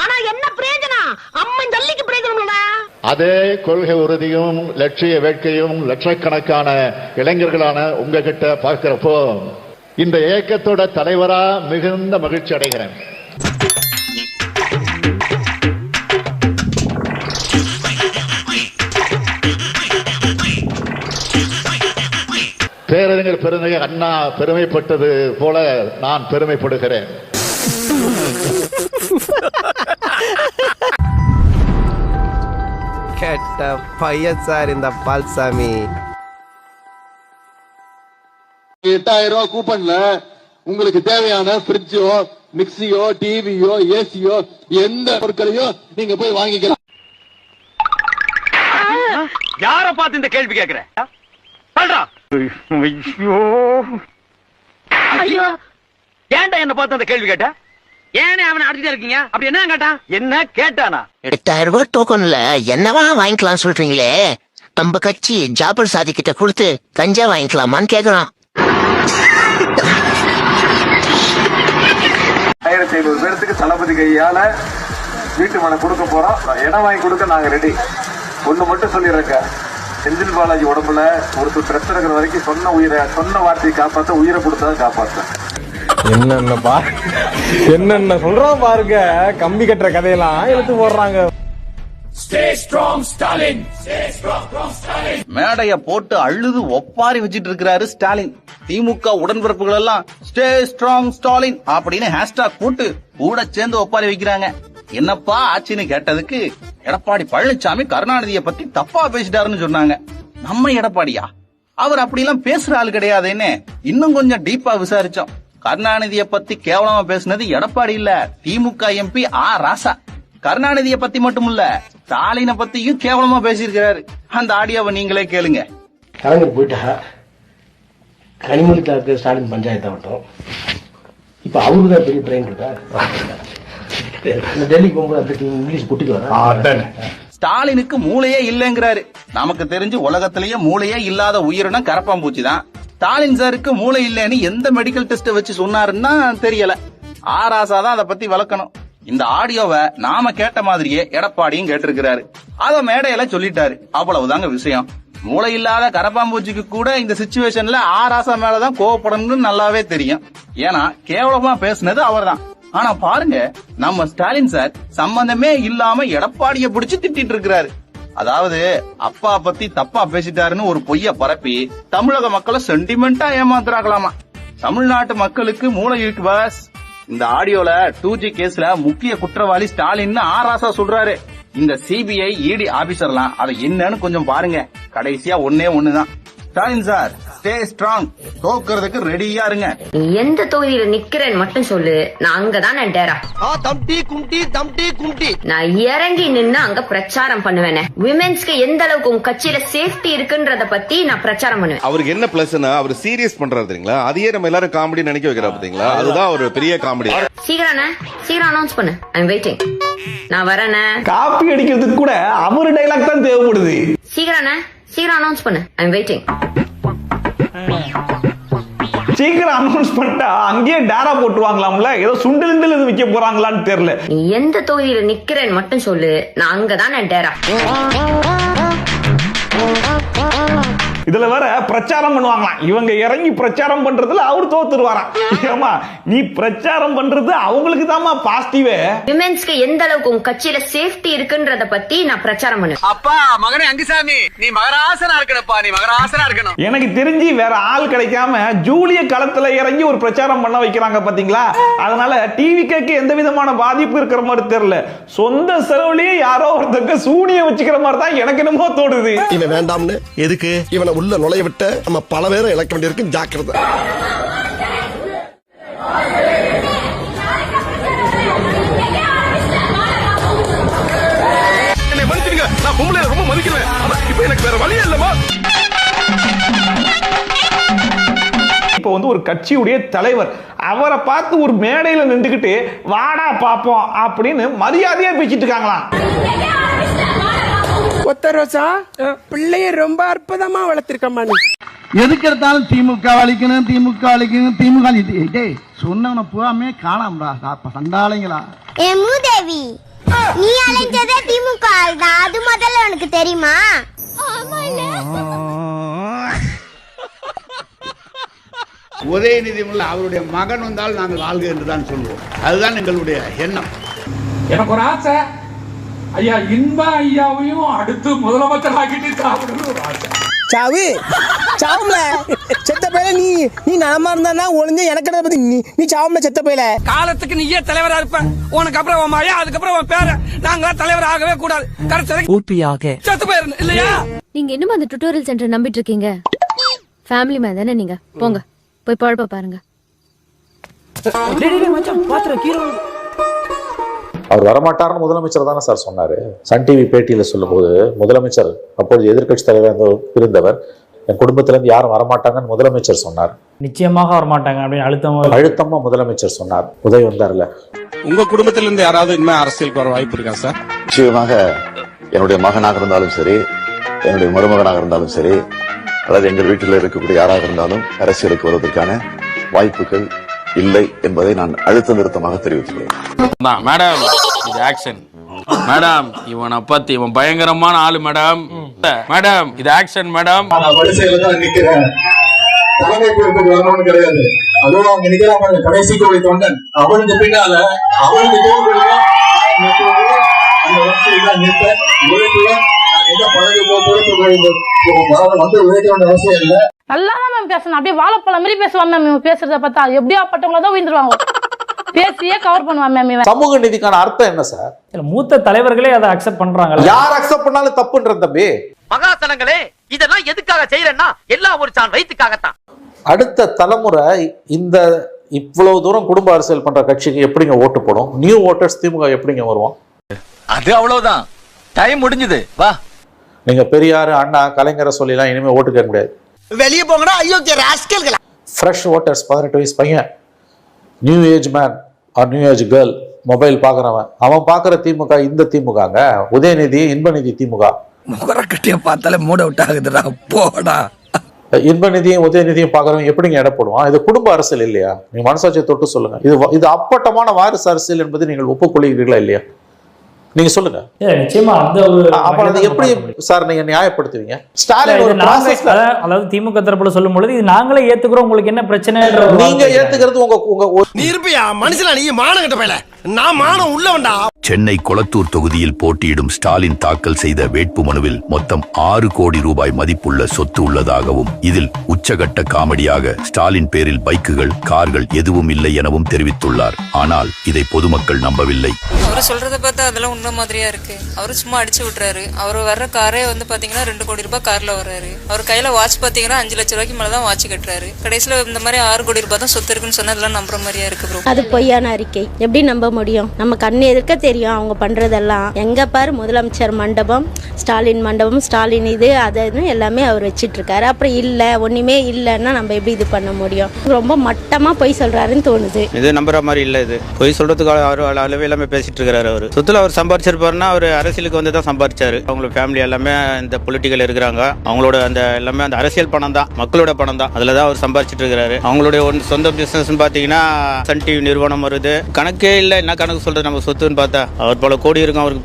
ஆனா என்ன பிரயோஜனம்? அம்மன் ஜல்லிக்கு பிரயோஜனம். அதே கொள்கை உறுதியும் லட்சிய வேட்கையும் லட்சக்கணக்கான இளைஞர்களான உங்ககிட்ட பார்க்கிறப்போ இந்த இயக்கத்தோட தலைவரா மிகுந்த மகிழ்ச்சி அடைகிறேன். பேரறிஞர் பெருந்தகை அண்ணா பெருமைப்பட்டது போல நான் பெருமைப்படுகிறேன். கேட்ட பையன் சார் இந்த பால்சாமி. 8000 ரூபாய் கூப்பன்ல உங்களுக்கு தேவையான ஃப்ரிட்ஜோ, மிக்சியோ, டிவியோ, ஏசியோ எந்த பொருட்களையோ நீங்க போய் வாங்கிக்கலாம். யார பார்த்து இந்த கேள்வி கேக்குற? ஐயோ ஐயோ, ஏன்டா என்ன பார்த்து அந்த கேள்வி கேட்ட? ஏனே அவனை அடிச்சுட்டே இருக்கீங்க? அப்படி என்ன கேட்டான்? என்ன கேட்டானா? 8000 ரூபாய் டோக்கன்ல என்னவா வாங்கிக்கலாம் சொல்றீங்களே, நம்ம கட்சி ஜாபர் சாதி கிட்ட கொடுத்து கஞ்சா வாங்கிக்கலாமான்னு கேக்குறான். 1500 பேருக்கு தளபதி கையால வீட்டு மனை கொடுக்க போறோம். இடம் வாங்கி கொடுக்க நாங்க ரெடி. ஒண்ணு மட்டும் சொல்லிடுறேங்க, செந்தில் பாலாஜி உடம்புல ஒருத்தர் பிரச்சனை இருக்கிற வரைக்கும் சொன்ன வார்த்தையை காப்பாத்த உயிரை கொடுத்ததான் காப்பாத்த. என்னென்ன சொல்றோம் பாருங்க, கம்பி கட்டுற கதையெல்லாம் எடுத்து போடுறாங்க. மேடைய போட்டு அழுது ஒப்பாரி வச்சிட்டு இருக்கிறாரு ஸ்டாலின். திமுக உடன்பிறப்புகள் எல்லாம் ஸ்டே ஸ்ட்ராங் ஸ்டாலின் அப்படின்னு ஹேஷ்டாக் போட்டு கூட சேர்ந்து ஒப்பாரி வைக்கிறாங்க. என்னப்பா ஆச்சுன்னு கேட்டதுக்கு எடப்பாடி பழனிசாமி கருணாநிதியை பத்தி தப்பா பேசிட்டாருன்னு சொன்னாங்க. நம்ம எடப்பாடியா? அவர் அப்படி எல்லாம் பேசுற ஆள் கிடையாதுன்னு இன்னும் கொஞ்சம் டீப்பா விசாரிச்சோம். கருணாநிதியை பத்தி கேவலமா பேசுனது எடப்பாடி இல்ல, திமுக எம்பி ராசா. கருணாநிதியை பத்தி மட்டும் இல்ல, ஸ்டாலினை பத்தியும் கேவலமா பேசியிருக்கிறாரு. அந்த ஆடியோவை நீங்களே கேளுங்க. கலைஞர் போயிட்டா, கனிமொழி தாக்கு ஸ்டாலின் பஞ்சாயத்து ஆகட்டும். இப்ப அவருக்கு தான் பெரிய பிரெயின் இருக்கா? டெல்லிக்கு போகும்போது இங்கிலீஷ் கூட்டிட்டு வர. ஸ்டாலினுக்கு மூளையே இல்லங்கிறாரு. நமக்கு தெரிஞ்சு உலகத்திலேயே மூளையே இல்லாத உயிரினம் கரப்பாம்பூச்சி தான். ஸ்டாலின் சாருக்கு மூளை இல்லைன்னு எந்த மெடிக்கல் டெஸ்ட் வச்சு சொன்னாருன்னா தெரியல. ராசா தான் அதை பத்தி விளக்கணும். இந்த ஆடியோவை நாம கேட்ட மாதிரியே எடப்பாடியும் கேட்டிருக்கிறாரு. அத மேடையில சொல்லிட்டாரு. அவ்வளவுதாங்க விஷயம். மூளை இல்லாத கரப்பாம்பூச்சிக்கு கூட இந்த சிச்சுவேஷன்ல ராசா மேலதான் கோவப்படணும்னு நல்லாவே தெரியும். ஏன்னா கேவலமா பேசுனது அவர்தான். ஆனா பாருங்க, நம்ம ஸ்டாலின் சார் சம்பந்தமே இல்லாம எடப்பாடியை பிடிச்சு திட்டிட்டு இருக்கிறாரு. அதாவது அப்பா பத்தி தப்பா பேசிட்டாருன்னு ஒரு பொய்ய பரப்பி தமிழக மக்களை சென்டிமெண்டா ஏமாத்துறாங்களாமா. தமிழ்நாட்டு மக்களுக்கு மூளை இருக்கு பாஸ். இந்த ஆடியோல 2G கேஸ்ல முக்கிய குற்றவாளி ஸ்டாலின் ராசா சொல்றாரு. இந்த சிபிஐ இடி ஆபீசர்லாம் அதை என்னன்னு கொஞ்சம் பாருங்க. கடைசியா ஒன்னே ஒண்ணுதான், ஸ்டாலின் சார் ஸ்டே ஸ்ட்ராங், தோக்குறதுக்கு ரெடியா இருங்க. எந்த தொகுதியில நிக்கிறேன்னு மட்டும் சொல்லு, நான் அங்கதான் நான் டேரா. நான் இறங்கி நின்னு அங்க பிரச்சாரம் பண்ணுவேன். விமென்ஸ்க்கு எந்த அளவுக்கு உங்க கட்சியில சேஃப்டி இருக்குன்றத பத்தி நான் பிரச்சாரம் பண்ணுவேன். அவருக்கு என்ன பிளஸ்னா அவர் சீரியஸ் பண்றாரு தெரியுங்களா, அதையே நம்ம எல்லாரும் காமெடி நினைக்க வைக்கிறோம் பாத்தீங்களா, அதுதான் ஒரு பெரிய காமெடி. சீக்கிரம் அனௌன்ஸ் பண்ணு, ஐ அம் வெயிட்டிங். நான் வரேனே. காப்பி அடிக்கிறதுக்கு கூட அவர் டைலாக் தான் தேவைப்படுது. சீக்கிரம் அனௌன்ஸ் பண்ணு, ஐ அம் வெயிட்டிங். சீக்கிரம் அனௌன்ஸ் பண்ணிட்டா அங்கேயே டேரா போட்டுவாங்களாம்ல, ஏதோ சுண்டல் இது விற்க போறாங்களான்னு தெரியல. நீ எந்த தொகுதியில நிக்கிறேன்னு மட்டும் சொல்லு, நான் அங்கதான் நான் டேரா. இதுல வேற பிரச்சாரம் பண்ணுவாங்களாம். இவங்க இறங்கி பிரச்சாரம் பண்றதுல அவர் தோத்துருவாராம். ஏமா நீ பிரச்சாரம் பண்றது அவங்களுக்கு தாமா பாசிட்டிவே. விமென்ஸ்க்கு எந்த அளவுக்கு உங்க கட்சியில சேஃப்டி இருக்குன்றத பத்தி நான் பிரச்சாரம் பண்ணுவேன். அப்பா மகனே அங்குசாமி, நீ மகராசனா இருக்கணும்ப்பா, நீ மகராசனா இருக்கணும். எனக்கு தெரிஞ்சு வேற ஆள் கிடைக்காம ஜூலிய களத்துல இறங்கி ஒரு பிரச்சாரம் பண்ண வைக்கிறாங்க பாத்தீங்களா. அதனால டிவிக்கு எந்த விதமான பாதிப்பு இருக்கிற மாதிரி தெரியல. சொந்த செலவுலயே யாரோ ஒருத்தருக்கு சூனிய வச்சுக்கிற மாதிரி தான் எனக்கு என்னமோ தோடுது. இவன் வேண்டாம்னு எதுக்கு இவனை உள்ள நுழைய விட்டு நம்ம பல பேரை இழக்க வேண்டியிருக்கு. ஜாக்கிரதை. என்னை மன்னிச்சிடுங்க, நான் பொம்பளை ரொம்ப மதிக்கிறேன். இப்ப எனக்கு வேற வழி இல்லமா. இப்போ வந்து ஒரு கட்சியுடைய தலைவர், அவரை பார்த்து ஒரு மேடையில நின்றுகிட்டு வாடா பாப்போம் அப்படின்னு மரியாதையா பேசிட்டு இருக்காங்களாம். கொத்த ரோசா, பிள்ளைய ரொம்ப அற்புதமா வளர்த்திருக்கம்மா. நீ எதுக்கு எடுத்தாலும் திமுக அழிக்கணும், திமுக அழிக்கணும், திமுக சொன்னவன பூராமே காணாமடா சண்டாளைங்களா. மூதேவி, நீ அழைச்சதே திமுக தான், அது முதல்ல உனக்கு தெரியுமா? உதயநிதி அவருடைய மகன் வந்தால் நாங்கள் வாழ்க என்றுதான் சொல்லுவோம். அதுதான் எங்களுடைய எண்ணம். எனக்கு ஒரு ஆசை, ஐயா இன்பா ஐயாவையும் அடுத்து முதலமைச்சர் ஆக்கிட்டு சாப்பிடணும் ஒரு ஆசை. சாவு சாவும்ல செத்த பையல. நீ நலமா இருந்தா ஒளிஞ்ச எனக்கு பத்தி நீ சாவும்ல செத்த பையல. காலத்துக்கு நீயே தலைவரா இருப்ப, உனக்கு அப்புறம் உன் மயா, அதுக்கப்புறம் உன் பேர. நாங்களா தலைவர் ஆகவே கூடாது. கடைசியாக செத்து போயிரு இல்லையா? நீங்க இன்னும் அந்த டுட்டோரியல் சென்டர் நம்பிட்டு இருக்கீங்க? ஃபேமிலி மேன் தானே நீங்க, போங்க போய் பழப்ப பாருங்க. அவர் வரமாட்டார்னு முதலமைச்சர் தானே சார் சொன்னாரு. சன் டிவி பேட்டியில சொல்லும் போது முதலமைச்சர் அப்பொழுது எதிர்கட்சி தலைவர் இருந்தவர் என் குடும்பத்துல இருந்து யாரும் வரமாட்டாங்கன்னு முதலமைச்சர் சொன்னார். நிச்சயமாக வரமாட்டாங்க அப்படின்னு அழுத்தமா முதலமைச்சர் சொன்னார். உதய் வந்தார்ல. உங்க குடும்பத்தில இருந்து யாராவது இனிமே அரசியலுக்கு வர வாய்ப்பு இருக்கா சார்? நிச்சயமாக என்னுடைய மகனாக இருந்தாலும் சரி, என்னுடைய மருமகனாக இருந்தாலும் சரி, அதாவது எங்கள் வீட்டில் இருக்கக்கூடிய யாராக இருந்தாலும் அரசியலுக்கு வருவதற்கான வாய்ப்புகள் இல்லை என்பதை நான் அழுத்த நிறுத்தமாக தெரிவித்துள்ளேன். மேடம் இது ஆக்ஷன். மேடம் இவனை பத்தி இவன் பயங்கரமான ஆளு மேடம். மேடம் இது ஆக்ஷன் மேடம். வரிசையில தான் நிக்கிறேன். தலைமை பொறுப்புக்கு வரணும்னு கிடையாது. அதுவும் அவங்க நிக்கிறாங்க கடைசி கோடி தொண்டன். அவனுக்கு பின்னால அவனுக்கு அந்த வரிசையில் தான் நிற்பேன். உழைப்புடன் எந்த பழகு பொறுப்பு வந்து உழைக்க வேண்டிய அவசியம் இல்லை. நல்லா தான் மேம் பேசணும். அப்படியே வாழைப்பழம் மாதிரி பேசுவான் மேம். பேசுறத பார்த்தா எப்படியா பட்டவங்கள தான் உயிர்ந்துருவாங்க. பேசியே கவர் பண்ணுவான் மேம். சமூக நீதிக்கான அர்த்தம் என்ன சார்? மூத்த தலைவர்களே அதை அக்செப்ட் பண்றாங்க. யார் அக்செப்ட் பண்ணாலும் தப்புன்ற தம்பி. மகாசனங்களே இதெல்லாம் எதுக்காக செய்யறேன்னா எல்லாம் ஒரு சான் வயிற்றுக்காகத்தான். அடுத்த தலைமுறை இந்த இவ்வளவு தூரம் குடும்ப அரசியல் பண்ற கட்சிக்கு எப்படிங்க ஓட்டு போடும்? நியூ ஓட்டர்ஸ் திமுக எப்படிங்க வருவோம்? அது அவ்வளவுதான். டைம் முடிஞ்சது. வா. நீங்க பெரியாரு, அண்ணா, கலைஞரை சொல்லலாம் இனிமே ஓட்டு கேட்க முடியாது. வெளியே போங்கடா அயோக்கிய ராஸ்கல்களா. ஃப்ரெஷ் ஓட்டர்ஸ் 18 வயசு பையன், new age man or new age girl, mobile பாக்குறவன், அவன் பாக்குற திமுக இந்த திமுகங்க. உதயநிதி, இன்பநிதி திமுக. முகரக்கட்டிய பார்த்தாலே மூட் அவுட் ஆகுதுடா போடா. இன்பநிதியும் உதயநிதியும் பாக்குறவன் எப்படிங்க எடை போடுவான்? இது குடும்ப அரசியல் இல்லையா? நீங்க மனசாட்சியை தொட்டு சொல்லுங்க. இது அப்பட்டமான வாரிசு அரசியல் என்பது நீங்கள் ஒப்புக்கொள்கிறீர்களா இல்லையா? நீங்க சொல்லுங்க. நிச்சயமா அந்த அப்ப அது எப்படி சார் நீங்க நியாயப்படுத்துவீங்க? ஸ்டாலின் ஒரு ப்ராசஸ்ல, அதாவது திமுக தரப்புல சொல்லும் பொழுது இது நாங்களே ஏத்துக்கிறோம், உங்களுக்கு என்ன பிரச்சனை? நீங்க ஏத்துக்கிறது உங்க நீ இருப்பியா மனுஷனா? நீ மானங்கட்ட பையல. நான் மானம் உள்ளவன்டா. சென்னை கொளத்தூர் தொகுதியில் போட்டியிடும் ஸ்டாலின் தாக்கல் செய்த வேட்புமனுவில் மொத்தம் 6 கோடி ரூபாய் மதிப்புள்ள சொத்து உள்ளதாகவும், இதில் உச்சகட்ட காமெடியாக ஸ்டாலின் பேரில் பைக்குகள், கார்கள் எதுவும் இல்லை எனவும் தெரிவித்துள்ளார். ஆனால் இதை பொதுமக்கள் நம்பவில்லை. அவரு சொல்றத பார்த்தா அதெல்லாம் உண்மை மாதிரியா இருக்கு. அவரு சும்மா அடிச்சு விட்டுறாரு. அவர் வர்ற காரே வந்து பாத்தீங்கன்னா 2 கோடி ரூபாய் கார்ல வர்றாரு. அவர் கையில வாட்ச் பாத்தீங்கன்னா 5 லட்சம் ரூபாய்க்கு மேலதான் வாட்ச் கட்டுறாரு. கடைசியில இந்த மாதிரி 6 கோடி ரூபாய் தான் சொத்து இருக்குன்னு சொன்னா அதெல்லாம் நம்புற மாதிரியா இருக்கு ப்ரோ. அது பொய்யான அறிக்கை. எப்படி நம்ப முடியும்? நம்ம கண்ணு எதிர்க்க தெரியும் அவங்க பண்றதெல்லாம். எங்க பாரு முதலமைச்சர் மண்டபம், ஸ்டாலின் மண்டபம், ஸ்டாலின் இது அதுன்னு எல்லாமே அவர் வச்சிட்டு இருக்காரு. அப்புறம் இல்ல ஒண்ணுமே இல்லைன்னா நம்ம எப்படி இது பண்ண முடியும்? ரொம்ப மட்டமா பொய் சொல்றாருன்னு தோணுது. இது நம்புற மாதிரி இல்ல. இது பொய் சொல்றதுக்கு அவர் அளவு எல்லாமே பேசிட்டு இருக்காரு. அவரு சொத்துல அவர் சம்பாதிச்சிருப்பாருன்னா அவர் அரசியலுக்கு வந்து தான் சம்பாதிச்சாரு. அவங்களோட ஃபேமிலி எல்லாமே இந்த பொலிட்டிக்கல் இருக்கிறாங்க. அவங்களோட அந்த எல்லாமே அந்த அரசியல் பணம் தான், மக்களோட பணம் தான். அதுலதான் அவர் சம்பாதிச்சிட்டு இருக்காரு. அவங்களுடைய சொந்த பிசினஸ் பாத்தீங்கன்னா சன் டிவி நிறுவனம் வருது. கணக்கே இல்ல. என்ன கணக்கு சொல்றது நம்ம சொத்துன்னு பார்த்தா அவர் பல கோடி இருக்கும். அவருக்கு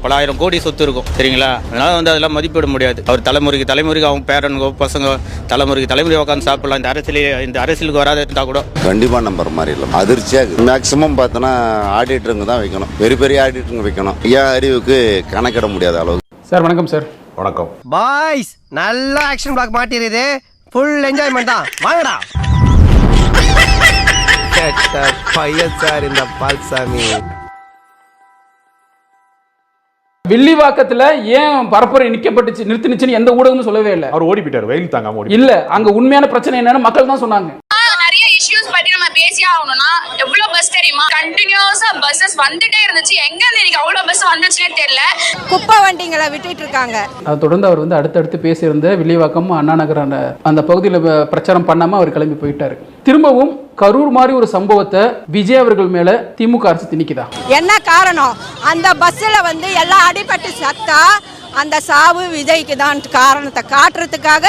பல ஆயிரம் கோடி சொத்து இருக்கும். சரிங்களா? அதனால வந்து அதெல்லாம் மதிப்பிட முடியாது. அவர் தலைமுறைக்கு அவங்க பேரனுங்க பசங்க தலைமுறை உட்காந்து சாப்பிடலாம். இந்த அரசியலுக்கு வராத இருந்தா கூட கண்டிப்பா நம்புற மாதிரி இல்லை. அதிர்ச்சியா மேக்சிமம் பார்த்தோன்னா ஆடிட்டருங்க தான் வைக்கணும். பெரிய ஆடிட்டருங்க வைக்கணும். ஏன் அறிவுக்கு கணக்கிட முடியாத அளவு. சார் வணக்கம் சார். வணக்கம் பாய்ஸ். நல்ல ஆக்ஷன் பிளாக் மாட்டிருது. ஃபுல் என்ஜாய்மெண்ட் தான். வாங்கடா. பையன் சார் இந்த பால்சாமி. வில்லிவாக்கத்துல ஏன் பரப்புரை நிறுத்தினுச்சுன்னு எந்த ஊடகமும் சொல்லவே இல்லை. அவர் ஓடி போயிட்டாரு. வெயில் தாங்காம ஓடி. இல்ல அங்க உண்மையான பிரச்சனை என்னன்னு மக்கள் தான் சொன்னாங்க. நிறைய இஷ்யூஸ் பத்தி நம்ம பேசியே ஆகணும்னா எவ்வளவு பஸ் தெரியுமா? கண்டினியூஸா பஸ்ஸஸ் வந்துட்டே இருந்துச்சு. எங்க இருந்து இன்னைக்கு அவ்வளவு பஸ் வந்துச்சுனே தெரியல. குப்பை வண்டிங்களை விட்டுட்டு இருக்காங்க. அதை தொடர்ந்து அவர் வந்து அடுத்தடுத்து பேசியிருந்த வில்லிவாக்கம், அண்ணா நகர் அந்த பகுதியில் பிரச்சாரம் பண்ணாம அவர் கிளம்பி போயிட்டாரு. திரும்பவும் கரூர் மாதிரி ஒரு சம்பவத்தை விஜய் அவர்கள் மேல திமுக அரசு திணிக்குதா? என்ன காரணம்? அந்த பஸ்ல வந்து எல்லாம் அடிபட்டு சத்தா அந்த சாவு விஜய்க்கு தான் காரணத்தை காட்டுறதுக்காக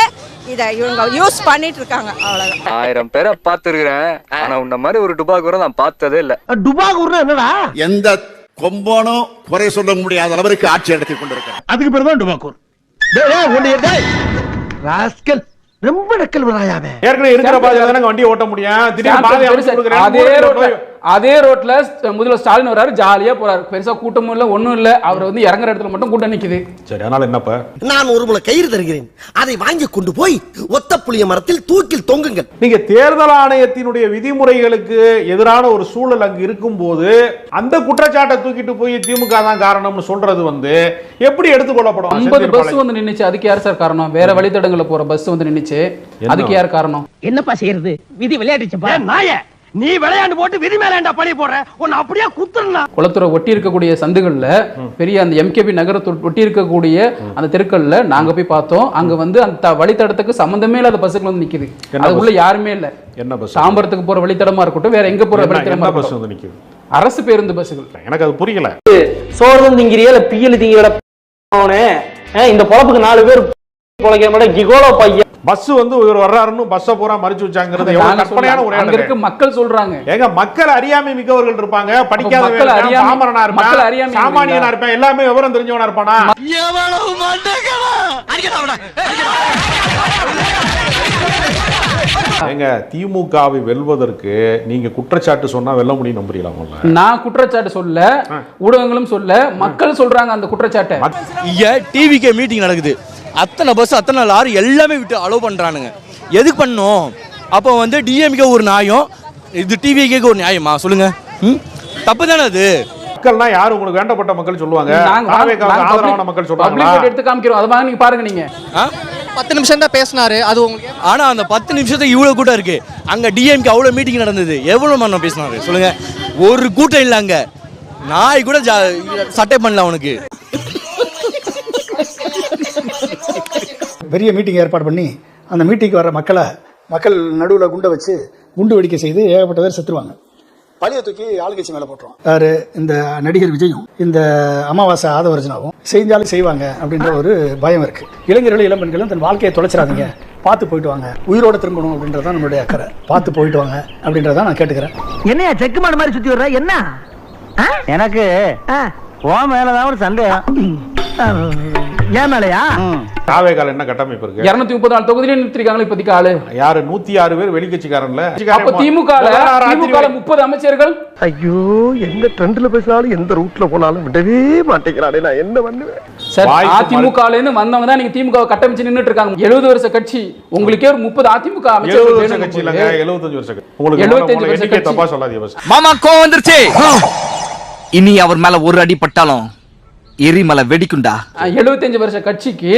இதை இவங்க யூஸ் பண்ணிட்டு இருக்காங்க. அவ்வளவுதான். 1000 பேரை பார்த்திருக்கிறேன். ஆனா உன்ன மாதிரி ஒரு டுபாகூரை நான் பார்த்ததே இல்ல. டுபாகூர்னா என்னடா? எந்த கொம்போனும் குறை சொல்ல முடியாத அளவிற்கு ஆட்சி நடத்தி கொண்டிருக்கிறார். அதுக்கு பேர் தான் டுபாகூர். ராஸ்கல். ரொம்ப நக்கல் வராயாவே. ஏற்கனவே இருக்கிற பாதையில தானே வண்டி ஓட்ட முடியும். திடீர்னு பாதை அமைச்சு கொடுக்குறேன். அதே ரோட்ல முதல்ல ஸ்டாலின் வராரு, ஜாலியா போறாரு. பெருசா கூட்டமும் இல்ல, ஒண்ணும் இல்ல. அவர் வந்து இறங்குற இடத்துல மட்டும் கூட்டம் நிக்குது. சரி, அதனால என்னப்பா? நான் ஒரு முளை கயிறு தருகிறேன். அதை வாங்கி கொண்டு போய் ஒத்த புளிய மரத்தில் தூக்கில் தொங்குங்கள். நீங்க தேர்தல் ஆணையத்தினுடைய விதிமுறைகளுக்கு எதிரான ஒரு சூழல் அங்கு இருக்கும் போது அந்த குற்றச்சாட்டை தூக்கிட்டு போய் திமுக தான் காரணம்னு சொல்றது வந்து எப்படி எடுத்துக்கொள்ளப்படும்? 50 பஸ் வந்து நின்னுச்சு. அதுக்கு யார் சார் காரணம்? வேற வழித்தடங்கள்ல போற பஸ் வந்து நின்னுச்சு. அதுக்கு யார் காரணம்? என்னப்பா செய்யறது? விதி விளையாடுச்சுப்பா. நாயே நீ விளையாண்டு போட்டு விதி மேலேண்டா பழி போடுற உன்னை அப்படியே குத்துறா. குளத்துறை ஒட்டி இருக்கக்கூடிய சந்துகள்ல பெரிய அந்த எம்கேபி நகரத்தை ஒட்டி இருக்கக்கூடிய அந்த தெருக்கள்ல நாங்க போய் பார்த்தோம். அங்க வந்து அந்த வழித்தடத்துக்கு சம்பந்தமே இல்லாத பஸ்ஸுகள் வந்து நிக்குது. அது உள்ள யாருமே இல்ல. என்ன பஸ்? தாம்பரத்துக்கு போற வழித்தடமா இருக்கட்டும், வேற எங்க போற வழித்தடமா பஸ் வந்து நிக்குது? அரசு பேருந்து பஸ்ஸுகள். எனக்கு அது புரியல. சோறு திங்கிறியல பியல் திங்கிற இந்த பொழப்புக்கு 4 பேர் பொழைக்கிற மாதிரி கிகோலோ பையன். பஸ் வந்து ஒரு வர்றாருன்னு பஸ்ஸை பூரா மறிச்சு வச்சாங்கிறது எவ்வளவு கற்பனையான ஒரு அங்க இருக்க மக்கள் சொல்றாங்க. ஏங்க மக்கள் அறியாமை மிக்கவர்கள் இருப்பாங்க, படிக்காதவங்க இருப்பாங்க, பாமரனா இருப்பாங்க, சாமானியனா இருப்பாங்க, எல்லாமே விவரம் தெரிஞ்சவனா இருப்பானா? எவ்வளவு மண்டகடா அடிக்கடா. ஏங்க திமுகவை வெல்வதற்கு நீங்க குற்றச்சாட்டு சொன்னா வெல்ல முடியும் நம்புறீங்களா? நான் குற்றச்சாட்டு சொல்ல, ஊடகங்களும் சொல்ல, மக்கள் சொல்றாங்க அந்த குற்றச்சாட்டை. இங்க டிவிகே மீட்டிங் நடக்குது, அத்தனை பஸ் அத்தனை லாரி எல்லாமே விட்டு அலோவ் பண்றானுங்க. எதுக்கு பண்ணோம்? அப்போ வந்து டிஎம்கே ஒரு நியாயம், இது டிவிகேக்கு ஒரு நியாயமா சொல்லுங்க? தப்பு தானே அது. மக்கள்னா யாரு உங்களுக்கு வேண்டப்பட்ட மக்கள் சொல்லுவாங்க, ஆதரவான மக்கள் சொல்றாங்க. எடுத்து காமிக்கிறோம், அதை நீங்க பாருங்க. நீங்க 10 நிமிஷம் தான் பேசினாரு அது உங்களுக்கு. ஆனா அந்த 10 நிமிஷத்துக்கு இவ்வளவு கூட்டம் இருக்கு. அங்க டிஎம்கே அவ்வளவு மீட்டிங் நடந்தது, எவ்வளவு மணி பேசினாரு சொல்லுங்க? ஒரு கூட்டம் இல்ல, அங்க நாய் கூட சட்டை பண்ணல அவனுக்கு. பெரிய மீட்டிங் ஏற்பாடு பண்ணி அந்த மீட்டிங்க்கு வர மக்கள் நடுவில் குண்டை வச்சு குண்டு வெடிக்க செய்து ஏகப்பட்ட பேர் செத்துருவாங்க. பழைய தூக்கி ஆளுங்கட்சி மேலே போட்டுருவோம். யாரு? இந்த நடிகர் விஜயும் இந்த அமாவாசை ஆதவர்ஜனாவும் செஞ்சாலும் செய்வாங்க அப்படின்ற ஒரு பயம் இருக்கு. இளைஞர்களும் இளம்பெண்களும் தன் வாழ்க்கையை தொலைச்சிடாதீங்க, பார்த்து போயிட்டு வாங்க, உயிரோட திரும்பணும் அப்படின்றதான் நம்மளுடைய அக்கறை. பார்த்து போயிட்டு வாங்க அப்படின்றதான் நான் கேட்டுக்கிறேன். என்னையா செக்கு மாடு மாதிரி சுத்தி வர்ற? என்ன எனக்கு ஓ மேலதான் ஒரு சந்தேகம். ஏன் மேலையா? தாவேகால என்ன கட்டமைப்பு இருக்கு? 234 தொகுதியில நிறுத்திருக்காங்க இப்போதைக்கு ஆளு. யாரு? 106 பேர் வெளிக்கட்சிக்காரன்ல. அப்ப திமுக 30 அமைச்சர்கள். ஐயோ, எந்த ட்ரெண்ட்ல பேசினாலும் எந்த ரூட்ல போனாலும் விடவே மாட்டேங்கிறானே, நான் என்ன பண்ணுவேன்? சார், அதிமுகலேருந்து வந்தவங்க தான் நீங்க திமுக கட்டமைச்சு நின்னுட்டு இருக்காங்க. 70 வருஷ கட்சி, உங்களுக்கே ஒரு 30 அதிமுக அமைச்சர்கள் வேணும். கட்சி இல்லங்க, 75 வருஷ கட்சி. உங்களுக்கு 75 வருஷ கட்சி தப்பா சொல்லாதீங்க பஸ். மாமா கோவம் வந்துருச்சு. இனி அவர் மேல ஒரு அடி பட்டாலும் எரிமலை வெடிக்குண்டா. 75 வருஷ கட்சிக்கு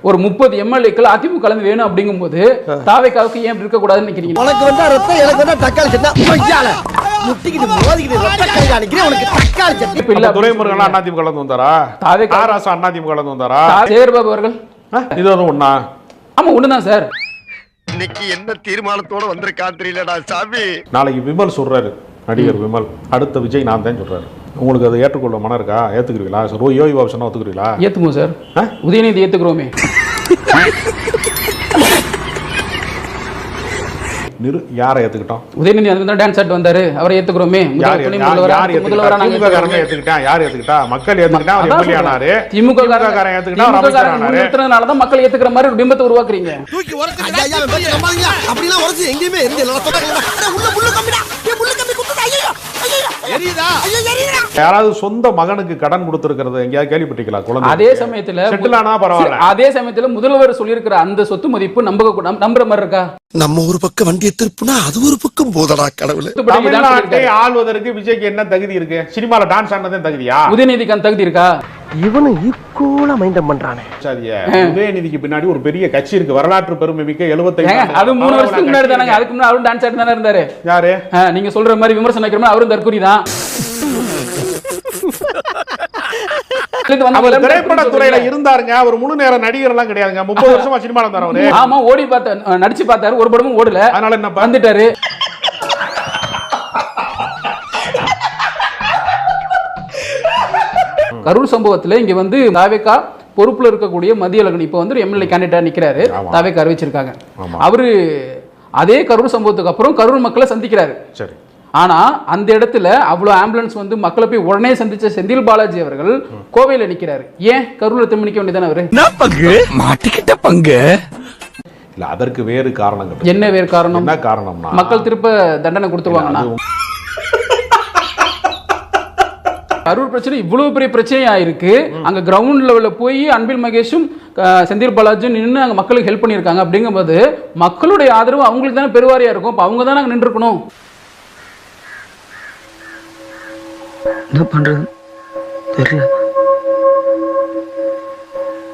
ஒரு 30 எம்எல்ஏக்கள் அதிமுக கலந்து வேணும் அப்படிங்கும்போது தாவேகாவுக்கு ஏன் இருக்க கூடாதுன்னு நினைக்கிறீங்க? உனக்கு வந்தா ரத்தம், எனக்கு வந்தா தக்காளி சட்னி. மொய்யால முட்டிக்கிட்டு மோதிக்கிட்டு ரத்த கை காணிக்கிறேன். உனக்கு தக்காளி சட்னி. இப்ப துரைமுருகன் அதிமுக கலந்து வந்தாரா? தாவேகா ராசா அதிமுக கலந்து வந்தாரா? சேகர்பாபு அவர்கள் இது ஒண்ணா? ஆமா, ஒண்ணுதான் சார். இன்னைக்கு என்ன தீர்மானத்தோட வந்திருக்கான் தெரியலடா சாமி. நாளைக்கு விமல் சொல்றாரு, நடிகர் விமல், அடுத்த விஜய் நான் தான் சொல்றாரு. உங்களுக்கு அதை ஏற்றுக்கொள்ள மனம் இருக்கா? ஏத்துக்கிறீங்களா? யோகி பாபு சொன்னா ஒத்துக்கிறீங்களா? ஏத்துக்குவோம் சார். உதயநிதி ஏத்துக்கிறோமே. யாரை ஏத்துக்கிட்டோம்? உதயநிதி அந்த டான்ஸ் ஆட் வந்தாரு, அவரை ஏத்துக்கிறோமே. முதல்வரா ஏத்துக்கிட்டா? யார் ஏத்துக்கிட்டா? மக்கள் ஏத்துக்கிட்டா, அவர் எம்எல்ஏ ஆனாரு. திமுக காரன் ஏத்துக்கிட்டா, அதனாலதான் மக்கள் ஏத்துக்கிற மாதிரி ஒரு பிம்பத்தை உருவாக்குறீங்க. தூக்கி உரத்து ஐயா வெப்பறீங்க நம்பாதீங்க. அப்படினா உரத்து எங்கயுமே இருந்து எல்லாம் சொல்றாங்க. உள்ள புள்ள கம்பிடா. புள்ள கம்பி குத்துடா. ஐயோ ஐயோ எரியுதா? ஐயோ எரியுதா? யாராவது சொந்த மகனுக்கு கடன் கொடுத்திருக்கிறது எங்கயாவது கேள்விப்பட்டீங்களா? குழந்தை அதே சமயத்துல செட்டிலானா பரவாயில்லை. அதே சமயத்துல முதல்வர் சொல்லியிருக்கிற அந்த சொத்து மதிப்பு நம்புற மாதிரி இருக்கா? நம்ம ஒரு பக்கம் வண்டியை திருப்புனா அது ஒரு பக்கம் போதடா கடவுளே. தமிழ்நாட்டை ஆள்வதற்கு விஜய்க்கு என்ன தகுதி இருக்கு? சினிமால டான்ஸ் ஆடுனதே தகுதியா? உதயநிதிக்கு அந்த தகுதி இருக்கா? இவனு ஈக்குவலா மைண்டம் பண்றானே. சரியா? உதயநிதிக்கு பின்னாடி ஒரு பெரிய கட்சி இருக்கு, வரலாற்று பெருமை மிக்க 75. அது 3 வருஷத்துக்கு முன்னாடி தானங்க. அதுக்கு முன்னாடி அவரும் டான்ஸ் ஆடி தானே இருந்தாரு. யாரு? நீங்க சொல்ற மாதிரி விமர்சனம் வைக்கிற மாதிரி அவரும் தற்கூரி தான். திரைப்பட துறையில இருந்தாருங்க, ஒரு முழு நேர நடிகர் எல்லாம் கிடையாதுங்க. 30 வருஷமா சினிமால இருந்தாரு அவரு. ஆமா, ஓடி பார்த்தாரு, நடிச்சு பார்த்தாரு, ஒரு படமும் ஓடல. அதனால என்ன வந்துட்டாரு. கரூர் சம்பவத்துல இங்க வந்து தாவேகா பொறுப்புல இருக்கக்கூடிய மதியழகன் இப்ப வந்து எம்எல்ஏ கேண்டிடேட்டா நிக்கிறாரு. தாவேகா அறிவிச்சிருக்காங்க. அவரு அதே கரூர் சம்பவத்துக்கு அப்புறம் கரூர் மக்களை சந்திக்கிறாரு. சரி. ஆனா அந்த இடத்துல அவ்வளவு ஆம்புலன்ஸ் வந்து மக்களை போய் உடனே சந்திச்ச செந்தில் பாலாஜி அவர்கள் கோவையில நிக்கிறாரு. ஏன் கரூர்ல திரும்ப நிக்க வேண்டியதானே? அவரு என்ன பங்கு மாட்டிக்கிட்ட பங்கு இல்ல, அதற்கு வேறு காரணங்கள். என்ன வேறு காரணம்? என்ன காரணம்னா மக்கள் திருப்ப தண்டனை கொடுத்துருவாங்கன்னா. கரூர் பிரச்சனை இவ்வளவு பெரிய பிரச்சனையா இருக்கு. அங்க கிரவுண்ட் லெவல்ல போய் அன்பில் மகேஷும் செந்தில் பாலாஜியும் நின்று அங்க மக்களுக்கு ஹெல்ப் பண்ணியிருக்காங்க. அப்படிங்கும்போது மக்களுடைய ஆதரவு அவங்களுக்கு தானே பெருவாரியா இருக்கும். அப்ப அவங்க தானே அங்க நின்று இருக்கணும். என்ன பண்றது தெரியல.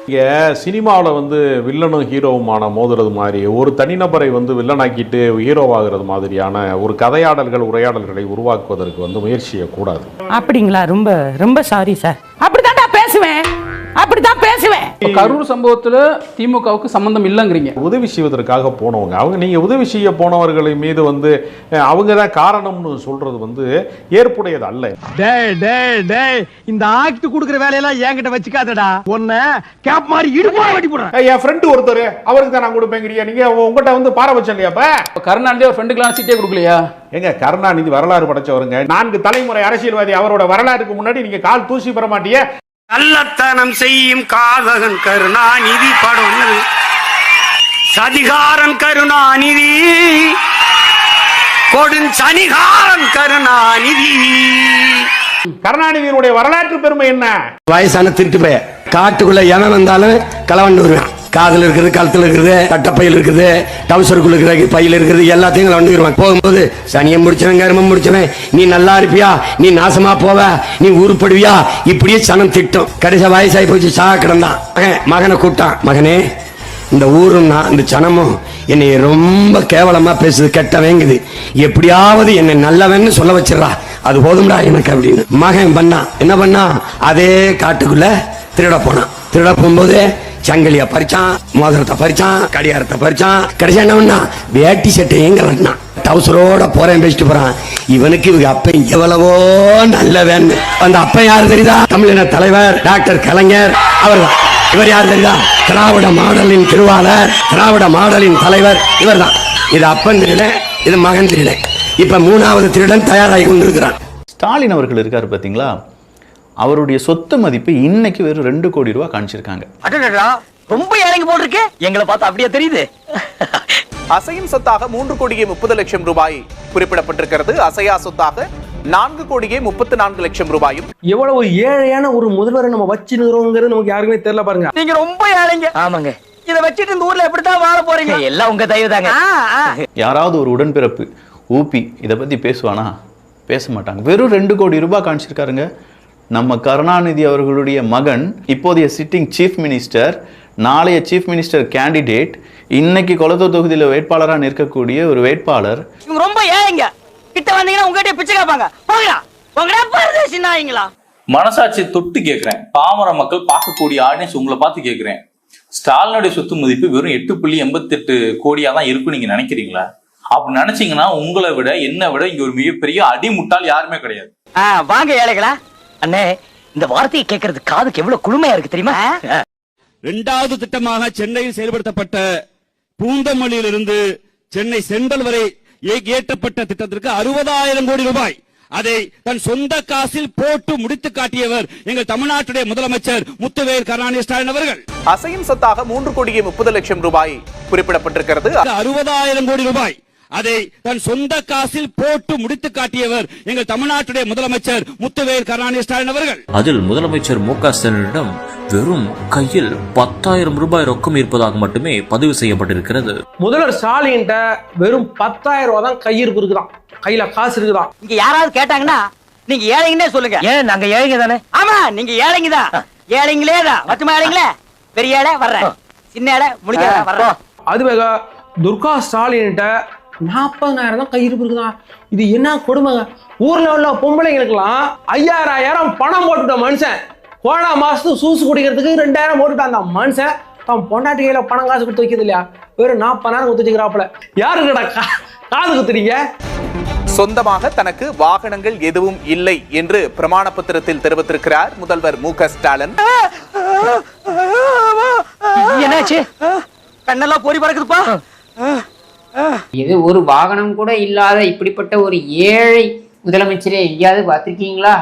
இங்க சினிமாவில் வந்து வில்லனும் ஹீரோவுமான மோதுறது மாதிரி ஒரு தனிநபரை வந்து வில்லனாக்கிட்டு ஹீரோவாகிறது மாதிரியான ஒரு கதையாடல்கள் உரையாடல்களை உருவாக்குவதற்கு வந்து முயற்சி செய்யக்கூடாது. அப்படிங்களா? ரொம்ப ரொம்ப சாரி சார். அப்படித்தான்டா பேசுவேன், அப்படித்தான் பேசுவேன். கரூர் சம்பவத்துல திமுகவுக்கு சம்பந்தம் இல்லைங்கிறீங்க. உதவி செய்வதற்காக போனவங்க அவங்க, நீங்க உதவி செய்ய போனவர்களை மீது வந்து அவங்க தான் காரணம்னு சொல்றது வந்து ஏற்புடையது அல்ல. இந்த ஆக்ட் குடுக்குற வேலையெல்லாம் என்கிட்ட வச்சுக்காதடா. உன்னை கேப் மாதிரி இடுப்பா வெட்டி போடுறேன். என் ஃப்ரெண்ட் ஒருத்தர் அவருக்கு தான் நான் கொடுப்பேங்கிறியா? நீங்க உங்ககிட்ட வந்து பாரபட்சம் இல்லையாப்ப? கருணாநிதி ஒரு ஃப்ரெண்டுக்கெல்லாம் சீட்டே கொடுக்கலையா? எங்க கருணாநிதி வரலாறு படைச்சவருங்க, 4 தலைமுறை அரசியல்வாதி. அவரோட வரலாறுக்கு முன்னாடி நீங்க கால் தூசி பெற மாட்டிய. கள்ளத்தனம் செய்யும் காதகன் கருணாநிதி படம், சதிகாரன் கருணாநிதி, கொடுஞ்சனிகாரன் கருணாநிதி. கருணாநிதியினுடைய வரலாற்று பெருமை என்ன? வயசான திருட்டு பைய காட்டுக்குள்ள எவன் வந்தாலும் களவண்டு வருவான். காதுல இருக்குது, கழுத்துல இருக்குது, கட்டப்பையில் இருக்குது, டவுசருக்குள்ள இருக்கிற பையில இருக்குது, எல்லாத்தையும் களவண்டு வருவான். போகும்போது சனியை முடிச்சவன் கருமம் முடிச்சவன், நீ நல்லா இருப்பியா, நீ நாசமா போவ, நீ உருப்படுவியா, இப்படியே சனம் திட்டம். கடைசி வயசாகி போச்சு, சாக கிடந்தான். மகனை கூப்பிட்டான், மகனே இந்த ஊரும் நான் இந்த சனமும் என்னை ரொம்ப கேவலமா பேசுது, கெட்டவேங்குது, எப்படியாவது என்னை நல்லவன்னு சொல்ல வச்சிடறா, அது போதும்டா எனக்கு அப்படின்னு. மகன் பண்ணான், என்ன பண்ணா, அதே காட்டுக்குள்ள திருட போனான். திருட போகும்போது சங்கிலிய பறிச்சான், மோதிரத்தை பறிச்சான், கடிகாரத்தை பறிச்சான். கடைசி என்ன பண்ணா, வேட்டி சட்டையும் கலட்டினான். டவுசரோட போறேன் பேசிட்டு போறான். இவனுக்கு இவங்க அப்ப எவ்வளவோ நல்லவன். அந்த அப்ப யாரு தெரியுதா? தமிழின தலைவர் டாக்டர் கலைஞர் அவர்தான். இவர் யார் தெரியுதா? திராவிட மாடலின் திருவாளர், திராவிட மாடலின் தலைவர் இவர் தான். இது அப்பன் திருடன், இது மகன் திருடன். இப்ப 3வது திருடன் தயாராகி கொண்டிருக்கிறான். ஸ்டாலின் அவர்கள் இருக்காரு பாத்தீங்களா, அவருடைய சொத்து மதிப்பு இன்னைக்கு வெறும் 2 கோடி ரூபாய் காணிச்சிருக்காங்க. ரொம்ப இறங்கி போட்டிருக்கு. எங்களை பார்த்தா அப்படியே தெரியுது. அசையும் சொத்தாக 3 கோடியே 30 லட்சம் ரூபாய் குறிப்பிடப்பட்டிருக்கிறது. அசையா சொத்தாக 4 கோடியே 34 லட்சம் ரூபாயும். எவ்வளவு ஏழையான ஒரு முதல்வரை நம்ம வச்சுருக்கிறோங்கிறது நமக்கு யாருக்குமே தெரியல பாருங்க. நீங்க ரொம்ப ஏழைங்க. ஆமாங்க. இதை வச்சுட்டு இந்த ஊர்ல எப்படித்தான் வாழ போறீங்க? எல்லாம் உங்க தயவு தாங்க. யாராவது ஒரு உடன்பிறப்பு ஊபி இதை பத்தி பேசுவானா? பேச மாட்டாங்க. வெறும் 2 கோடி ரூபாய் காணிச்சிருக்காருங்க. நம்ம கருணாநிதி அவர்களுடைய மகன், இப்போதைய சிட்டிங் சீஃப் மினிஸ்டர், நாளைய சீஃப் மினிஸ்டர் கேண்டிடேட், இன்னைக்கு கொளத்தூர் தொகுதியில் வேட்பாளராக நிற்கக்கூடிய ஒரு வேட்பாளர். இவங்க ரொம்ப ஏழைங்க. கிட்ட வந்தீங்கன்னா உங்ககிட்ட பிச்சை கேட்பாங்க. போங்கடா போங்கடா பரதேசி நாயங்களா. மனசாட்சி தொட்டு கேட்கிறேன், பாமர மக்கள் பார்க்கக்கூடிய ஆடியன்ஸ் உங்களை பார்த்து கேட்கிறேன், ஸ்டாலினுடைய சொத்து மதிப்பு வெறும் 8.88 கோடியா தான் இருக்கும் நீங்க நினைக்கிறீங்களா? அப்படி நினைச்சீங்கன்னா உங்களை விட என்னை விட இங்க ஒரு மிகப்பெரிய அடிமுட்டால் யாருமே கிடையாது. வாங்க ஏழைகளா. அண்ணே, இந்த வார்த்தையை கேட்கறது காதுக்கு எவ்வளவு குளுமையா இருக்கு தெரியுமா? 2வது திட்டமாக சென்னையில் செயல்படுத்தப்பட்ட பூந்தமல்லியிலிருந்து சென்னை சென்ட்ரல் வரை ஏற்றப்பட்ட திட்டத்திற்கு 60,000 கோடி ரூபாய் அதை தன் சொந்த காசில் போட்டு முடித்து காட்டியவர் எங்கள் தமிழ்நாட்டுடைய முதலமைச்சர் முத்துவேல் கருணாநிதி ஸ்டாலின் அவர்கள். அசையும் சொத்தாக 3 கோடியே 30 லட்சம் ரூபாய் குறிப்பிடப்பட்டிருக்கிறது. 60,000 கோடி ரூபாய் அதை தன் சொந்த காசில் போட்டு முடித்து காட்டியவர் எங்கள் தமிழ்நாட்டுடைய முதலமைச்சர் முத்துவேல் கருணாநிதி ஸ்டாலின் அவர்கள். அதில் முதலமைச்சர் மு.க. ஸ்டாலினிடம் வெறும் கையில் 10,000 ரூபாய் ரொக்கம் இருப்பதாக மட்டுமே பதிவு செய்யப்பட்டிருக்கிறது. முதல்வர் ஸ்டாலின் வெறும் 10,000 ரூபாய் தான் கையிருப்பு இருக்குதான், கையில காசு இருக்குதான். இங்க யாராவது கேட்டாங்கன்னா நீங்க ஏழைங்கன்னே சொல்லுங்க. ஏன் நாங்க ஏழைங்க தானே? ஆமா, நீங்க ஏழைங்க தான். ஏழைங்களே தான். மொத்தமா ஏழைங்களே. பெரிய ஏழை வர்றேன், சின்ன ஏழை முடிக்க வர்றேன். அதுவே துர்கா ஸ்டாலின் 40,000 தான் கையிருப்பு இருக்குதான். இது என்ன கொடுமைங்க. ஊர்ல உள்ள பொம்பளைங்களுக்கெல்லாம் 5,000 பணம் போட்டுட்ட மனுஷன். கோடா மாசத்துக்கு சூசு குடிக்கிறதுக்கு 2,000 போட்டுட்டான் அந்த மனுஷன். தான் பொண்டாட்டி கையில பணம் காசு கொடுத்து வைக்கிறது இல்லையா? வெறும் 40,000 கொடுத்து வச்சுக்கிறாப்புல. யாருக்கடா காது குத்துறீங்க? சொந்தமாக தனக்கு வாகனங்கள் எதுவும் இல்லை என்று பிரமாண பத்திரத்தில் தெரிவித்திருக்கிறார் முதல்வர் மு.க. ஸ்டாலின். என்னாச்சு? கண்ணெல்லாம் பொறி பறக்குதுப்பா. இது ஒரு வாகனம் கூட இல்லாத இப்படிப்பட்ட ஒரு ஏழை முதலமைச்சரே எங்கேயாவது பார்த்திருக்கீங்களா?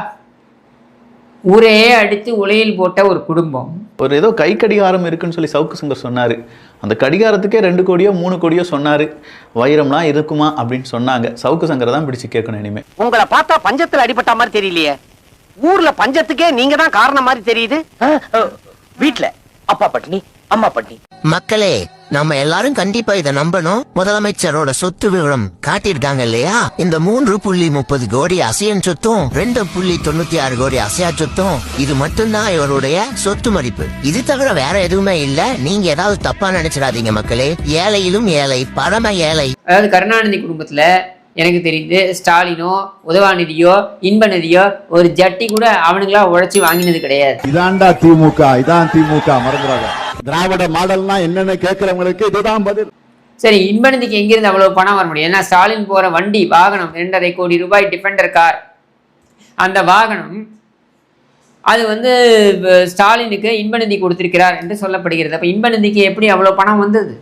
ஊரே அடித்து உலையில் போட்ட ஒரு குடும்பம். ஒரு ஏதோ கை கடிகாரம் இருக்குன்னு சொல்லி சவுக்கு சங்கர் சொன்னாரு. அந்த கடிகாரத்துக்கே 2 கோடியோ 3 கோடியோ சொன்னாரு. வைரம்லாம் இருக்குமா அப்படின்னு சொன்னாங்க. சவுக்கு சங்கரை தான் பிடிச்சு கேட்கணும் இனிமே. உங்களை பார்த்தா பஞ்சத்துல அடிபட்ட மாதிரி தெரியலையே. ஊர்ல பஞ்சத்துக்கே நீங்க தான் காரணம் மாதிரி தெரியுது. வீட்டுல அப்பா பட்டினி, அம்மா பட்டி. மக்களே, நம்ம எல்லாரும் கண்டிப்பா இதை நம்பணும். முதலமைச்சரோட சொத்து விவரம் காட்டியிருக்காங்க இல்லையா? இந்த 3.30 கோடி அசையன் சொத்தும் 2.96 கோடி அசையா சொத்தும் இது மட்டும்தான் இவருடைய சொத்து மதிப்பு. இது தவிர வேற எதுவுமே இல்ல. நீங்க ஏதாவது தப்பா நினைச்சிடாதீங்க மக்களே. ஏழையிலும் ஏழை, பரம ஏழை. அதாவது கருணாநிதி குடும்பத்துல எனக்கு தெரிந்து ஸ்டாலினோ, உதவாநிதியோ, இன்பநிதியோ ஒரு ஜட்டி கூட அவனுங்களா உழைச்சி வாங்கினது கிடையாது. இதான்டா திமுக, இதான் திமுக, மறந்துடாத. திராவிட மாடல்னா என்னன்னு கேட்கிறவங்களுக்கு இதுதான் பதில். சரி, இன்பநிதிக்கு எங்கிருந்து அவ்வளவு பணம் வர முடியும்? ஏன்னா ஸ்டாலின் போற வண்டி வாகனம் 2.5 கோடி ரூபாய் டிஃபெண்டர் கார். அந்த வாகனம் அது ஸ்டாலினுக்கு இன்பநிதி கொடுத்திருக்கிறார் என்று சொல்லப்படுகிறது. அப்ப இன்பநிதிக்கு எப்படி அவ்வளவு பணம் வந்தது?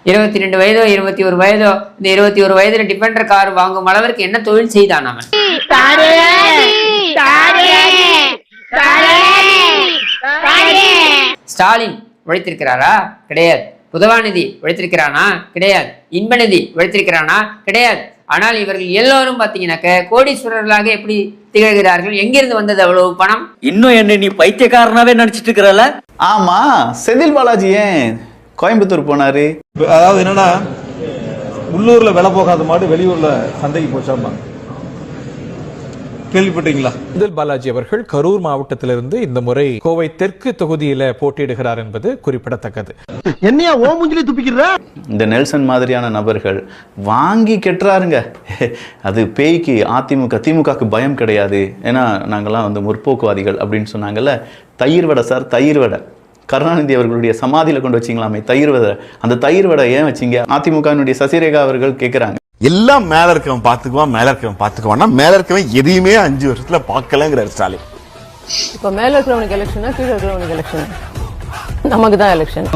22 வயதோ 21 வயதோ, இந்த 21 வயதுல டிஃபெண்டர் கார் வாங்கும் அளவிற்கு என்ன தொழில் செய்தான் அவன்? ஸ்டாலின் உழைத்திருக்கிறாரா? கிடையாது. உதவாநிதி உழைத்திருக்கிறானா? கிடையாது. இன்பநிதி உழைத்திருக்கிறானா? கிடையாது. ஆனால் இவர்கள் எல்லோரும் பாத்தீங்கன்னாக்க கோடீஸ்வரர்களாக எப்படி திகழ்கிறார்கள்? எங்கிருந்து வந்தது அவ்வளவு பணம்? இன்னும் என்ன நீ பைத்தியக்காரனாவே நினைச்சிட்டு இருக்கிறல? ஆமா, செந்தில் பாலாஜி ஏன் கோயம்புத்தூர் போனாரு? அதாவது என்னன்னா, உள்ளூர்ல விலை போகாத மாடு வெளியூர்ல சந்தைக்கு போச்சாமா, கேள்விப்பட்டீங்களா? செந்தில் பாலாஜி அவர்கள் கரூர் மாவட்டத்திலிருந்து இந்த முறை கோவை தெற்கு தொகுதியில போட்டியிடுகிறார் என்பது குறிப்பிடத்தக்கது. என்னையா ஓ மூஞ்சிலே துப்பிக்கிற? இந்த நெல்சன் மாதிரியான நபர்கள் வாங்கி கெட்டுறாருங்க. அது பேய்க்கு திமுகக்கு பயம் கிடையாது. ஏன்னா நாங்கெல்லாம் முற்போக்குவாதிகள் அப்படின்னு சொன்னாங்கல்ல. தயிர் வடை சார், தயிர் வடை கருணாநிதி அவர்களுடைய சமாதியில கொண்டு வச்சிங்களாமே தயிர் வடை. அந்த தயிர் வடை ஏன் வச்சிங்க? அதிமுகனுடைய சசிரேகா அவர்கள் கேட்கிறாங்க. எல்லாம் மேல இருக்கவன் பாத்துக்குவான், மேல இருக்கவன் எதையுமே 5 வருஷத்துல பாக்கலங்கிறார் ஸ்டாலின். இப்ப மேல இருக்கிறவனுக்கு எலெக்ஷனா, கீழே இருக்கிறவனுக்கு எலெக்ஷன்? நமக்கு தான் எலெக்ஷன்.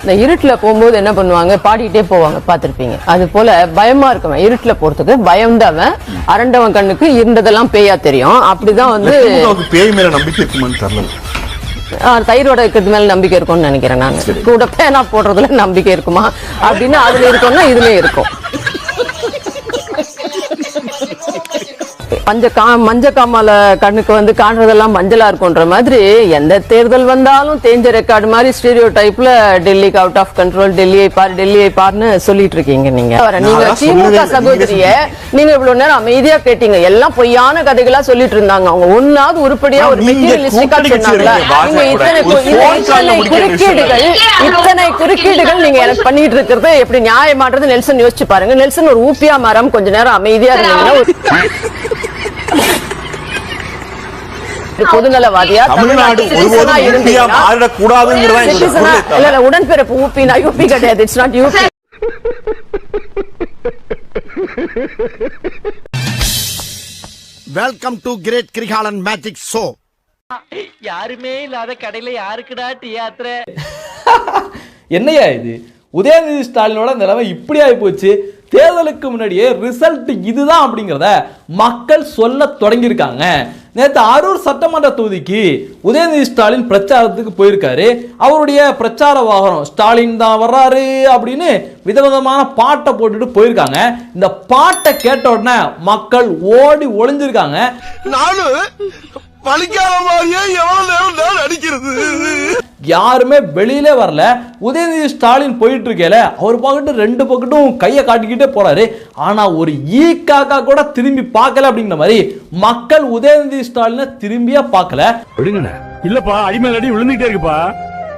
இந்த இருட்டுல போகும்போது என்ன பண்ணுவாங்க? பாடிட்டே போவாங்க, பாத்திருப்பீங்க. அது போல பயமா இருக்குவன் இருட்டுல போறதுக்கு பயந்தவன், அரண்டவன் கண்ணுக்கு இருந்ததெல்லாம் பேயா தெரியும். அப்படிதான் பேய் மேல நம்பிக்கை இருக்குமான்னு தெரியல. தயிரோட இருக்கிறது மேல நம்பிக்கை இருக்கும்னு நினைக்கிறேன் நான். கூட பேனா போடுறதுல நம்பிக்கை இருக்குமா அப்படின்னு அதுல இருக்கும்னா இதுலயும் இருக்கும். மஞ்ச காமால கண்ணுக்கு காண்றதெல்லாம் மஞ்சளா இருக்கும்ன்ற மாதிரி எந்த தேர்தல் வந்தாலும் தேஞ்ச ரெக்கார்டு மாதிரி ஸ்டீரியோ டைப்ல டெல்லிக்கு அவுட் ஆஃப் கண்ட்ரோல், டெல்லியை பாருன்னு சொல்லிட்டு இருக்கீங்க நீங்க. திமுக சகோதரிய நீங்க இவ்வளவு நேரம் அமைதியா கேட்டீங்க. எல்லாம் பொய்யான கதைகளா சொல்லிட்டு இருந்தாங்க. அவங்க ஒன்னாவது உருப்படியா ஒரு மெட்டீரியலிஸ்டிக்கா சொன்னாங்களா? நீங்க இத்தனை குறுக்கீடுகள் நீங்க எனக்கு பண்ணிட்டு இருக்கிறது எப்படி நியாயமானது? நெல்சன் யோசிச்சு பாருங்க. நெல்சன் ஒரு ஊப்பியா மாறாம கொஞ்ச நேரம் அமைதியா இருந்தீங்கன்னா பொதுநலவாதியா தமிழ்நாடு உடன்பிறப்பு ஊப்பினா யூபி கிடையாது. It's not UP. Welcome to great Kirikalan magic show. யாருமே இல்லாத கடையில யாருக்குடா டியாத்திர? என்னையா இது? உதயநிதி ஸ்டாலினோட நிலைமை இப்படி ஆகி போச்சு. தேர்தலுக்கு முன்னாடியே ரிசல்ட் இதுதான் அப்படிங்கிறத மக்கள் சொல்ல தொடங்கியிருக்காங்க. நேற்று அரூர் சட்டமன்ற தொகுதிக்கு உதயநிதி ஸ்டாலின் பிரச்சாரத்துக்கு போயிருக்காரு. அவருடைய பிரச்சார வாகனம் ஸ்டாலின் தான் வர்றாரு அப்படின்னு விதவிதமான பாட்டை போட்டுட்டு போயிருக்காங்க. இந்த பாட்டை கேட்ட உடனே மக்கள் ஓடி ஒளிஞ்சிருக்காங்க. யாருமே வெளியில வரல. உதயநிதி ஸ்டாலின் போயிட்டு இருக்கல, அவர் பாக்கிட்டு 2 பக்கட்டும் கையை காட்டிக்கிட்டே போறாரு. ஆனா ஒரு ஈக்காக்கா கூட திரும்பி பார்க்கல அப்படிங்கிற மாதிரி மக்கள் உதயநிதி ஸ்டாலினை திரும்பியே பார்க்கல. இல்லப்பா, அடிமேல் அடி விழுந்துட்டே இருக்குப்பா.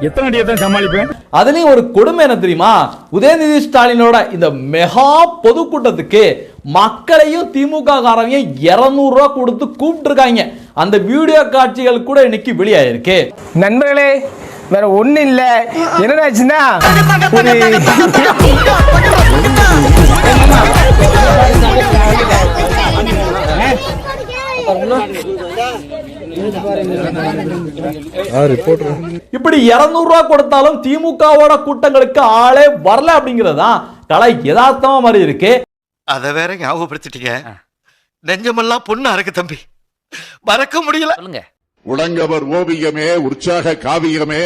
எத்தனை அடியை தான் சமாளிப்பேன்? அதுலயும் ஒரு கொடுமை என்ன தெரியுமா? உதயநிதி ஸ்டாலினோட இந்த மெகா பொதுக்கூட்டத்துக்கு மக்களையும் திமுக காரவையும் 200 ரூபா கொடுத்து கூப்பிட்டு இருக்காங்க. அந்த வீடியோ காட்சிகள் கூட இன்னைக்கு வெளியாயிருக்கு. நண்பர்களே, வேற ஒண்ணு இல்ல. என்னடாச்சுன்னா இப்படி 200 ரூபா கொடுத்தாலும் திமுகவோட கூட்டங்களுக்கு ஆளே வரல அப்படிங்கறதா கலை யதார்த்தமா மாதிரி இருக்கு. அத வேற ஞாபகப்படுத்திட்டீங்க. நெஞ்சமெல்லாம் பொண்ணா இருக்கு தம்பி, மறக்க முடியல. உடங்கவர் ஓவியமே, உற்சாக காவியமே.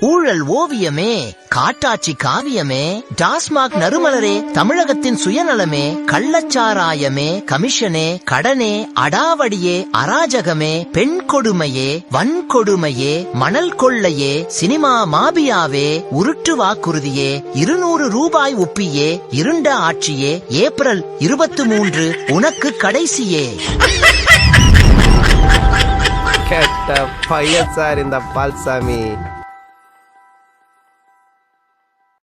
ஊழல் ஓவியமே, காட்டாட்சி காவியமே, டாஸ்மாக் நறுமலரே, தமிழகத்தின் சுயநலமே, கள்ளச்சாராயமே, கமிஷனே, கடனே, அடாவடியே, அராஜகமே, பெண் கொடுமையே, வன்கொடுமையே, மணல் கொள்ளையே, சினிமா மாபியாவே, உருட்டு வாக்குறுதியே, 200 ரூபாய் ஒப்பியே, இருண்ட ஆட்சியே, ஏப்ரல் 23 உனக்கு கடைசியே. கெட்ட பையன் சார் இந்த பால்சாமி.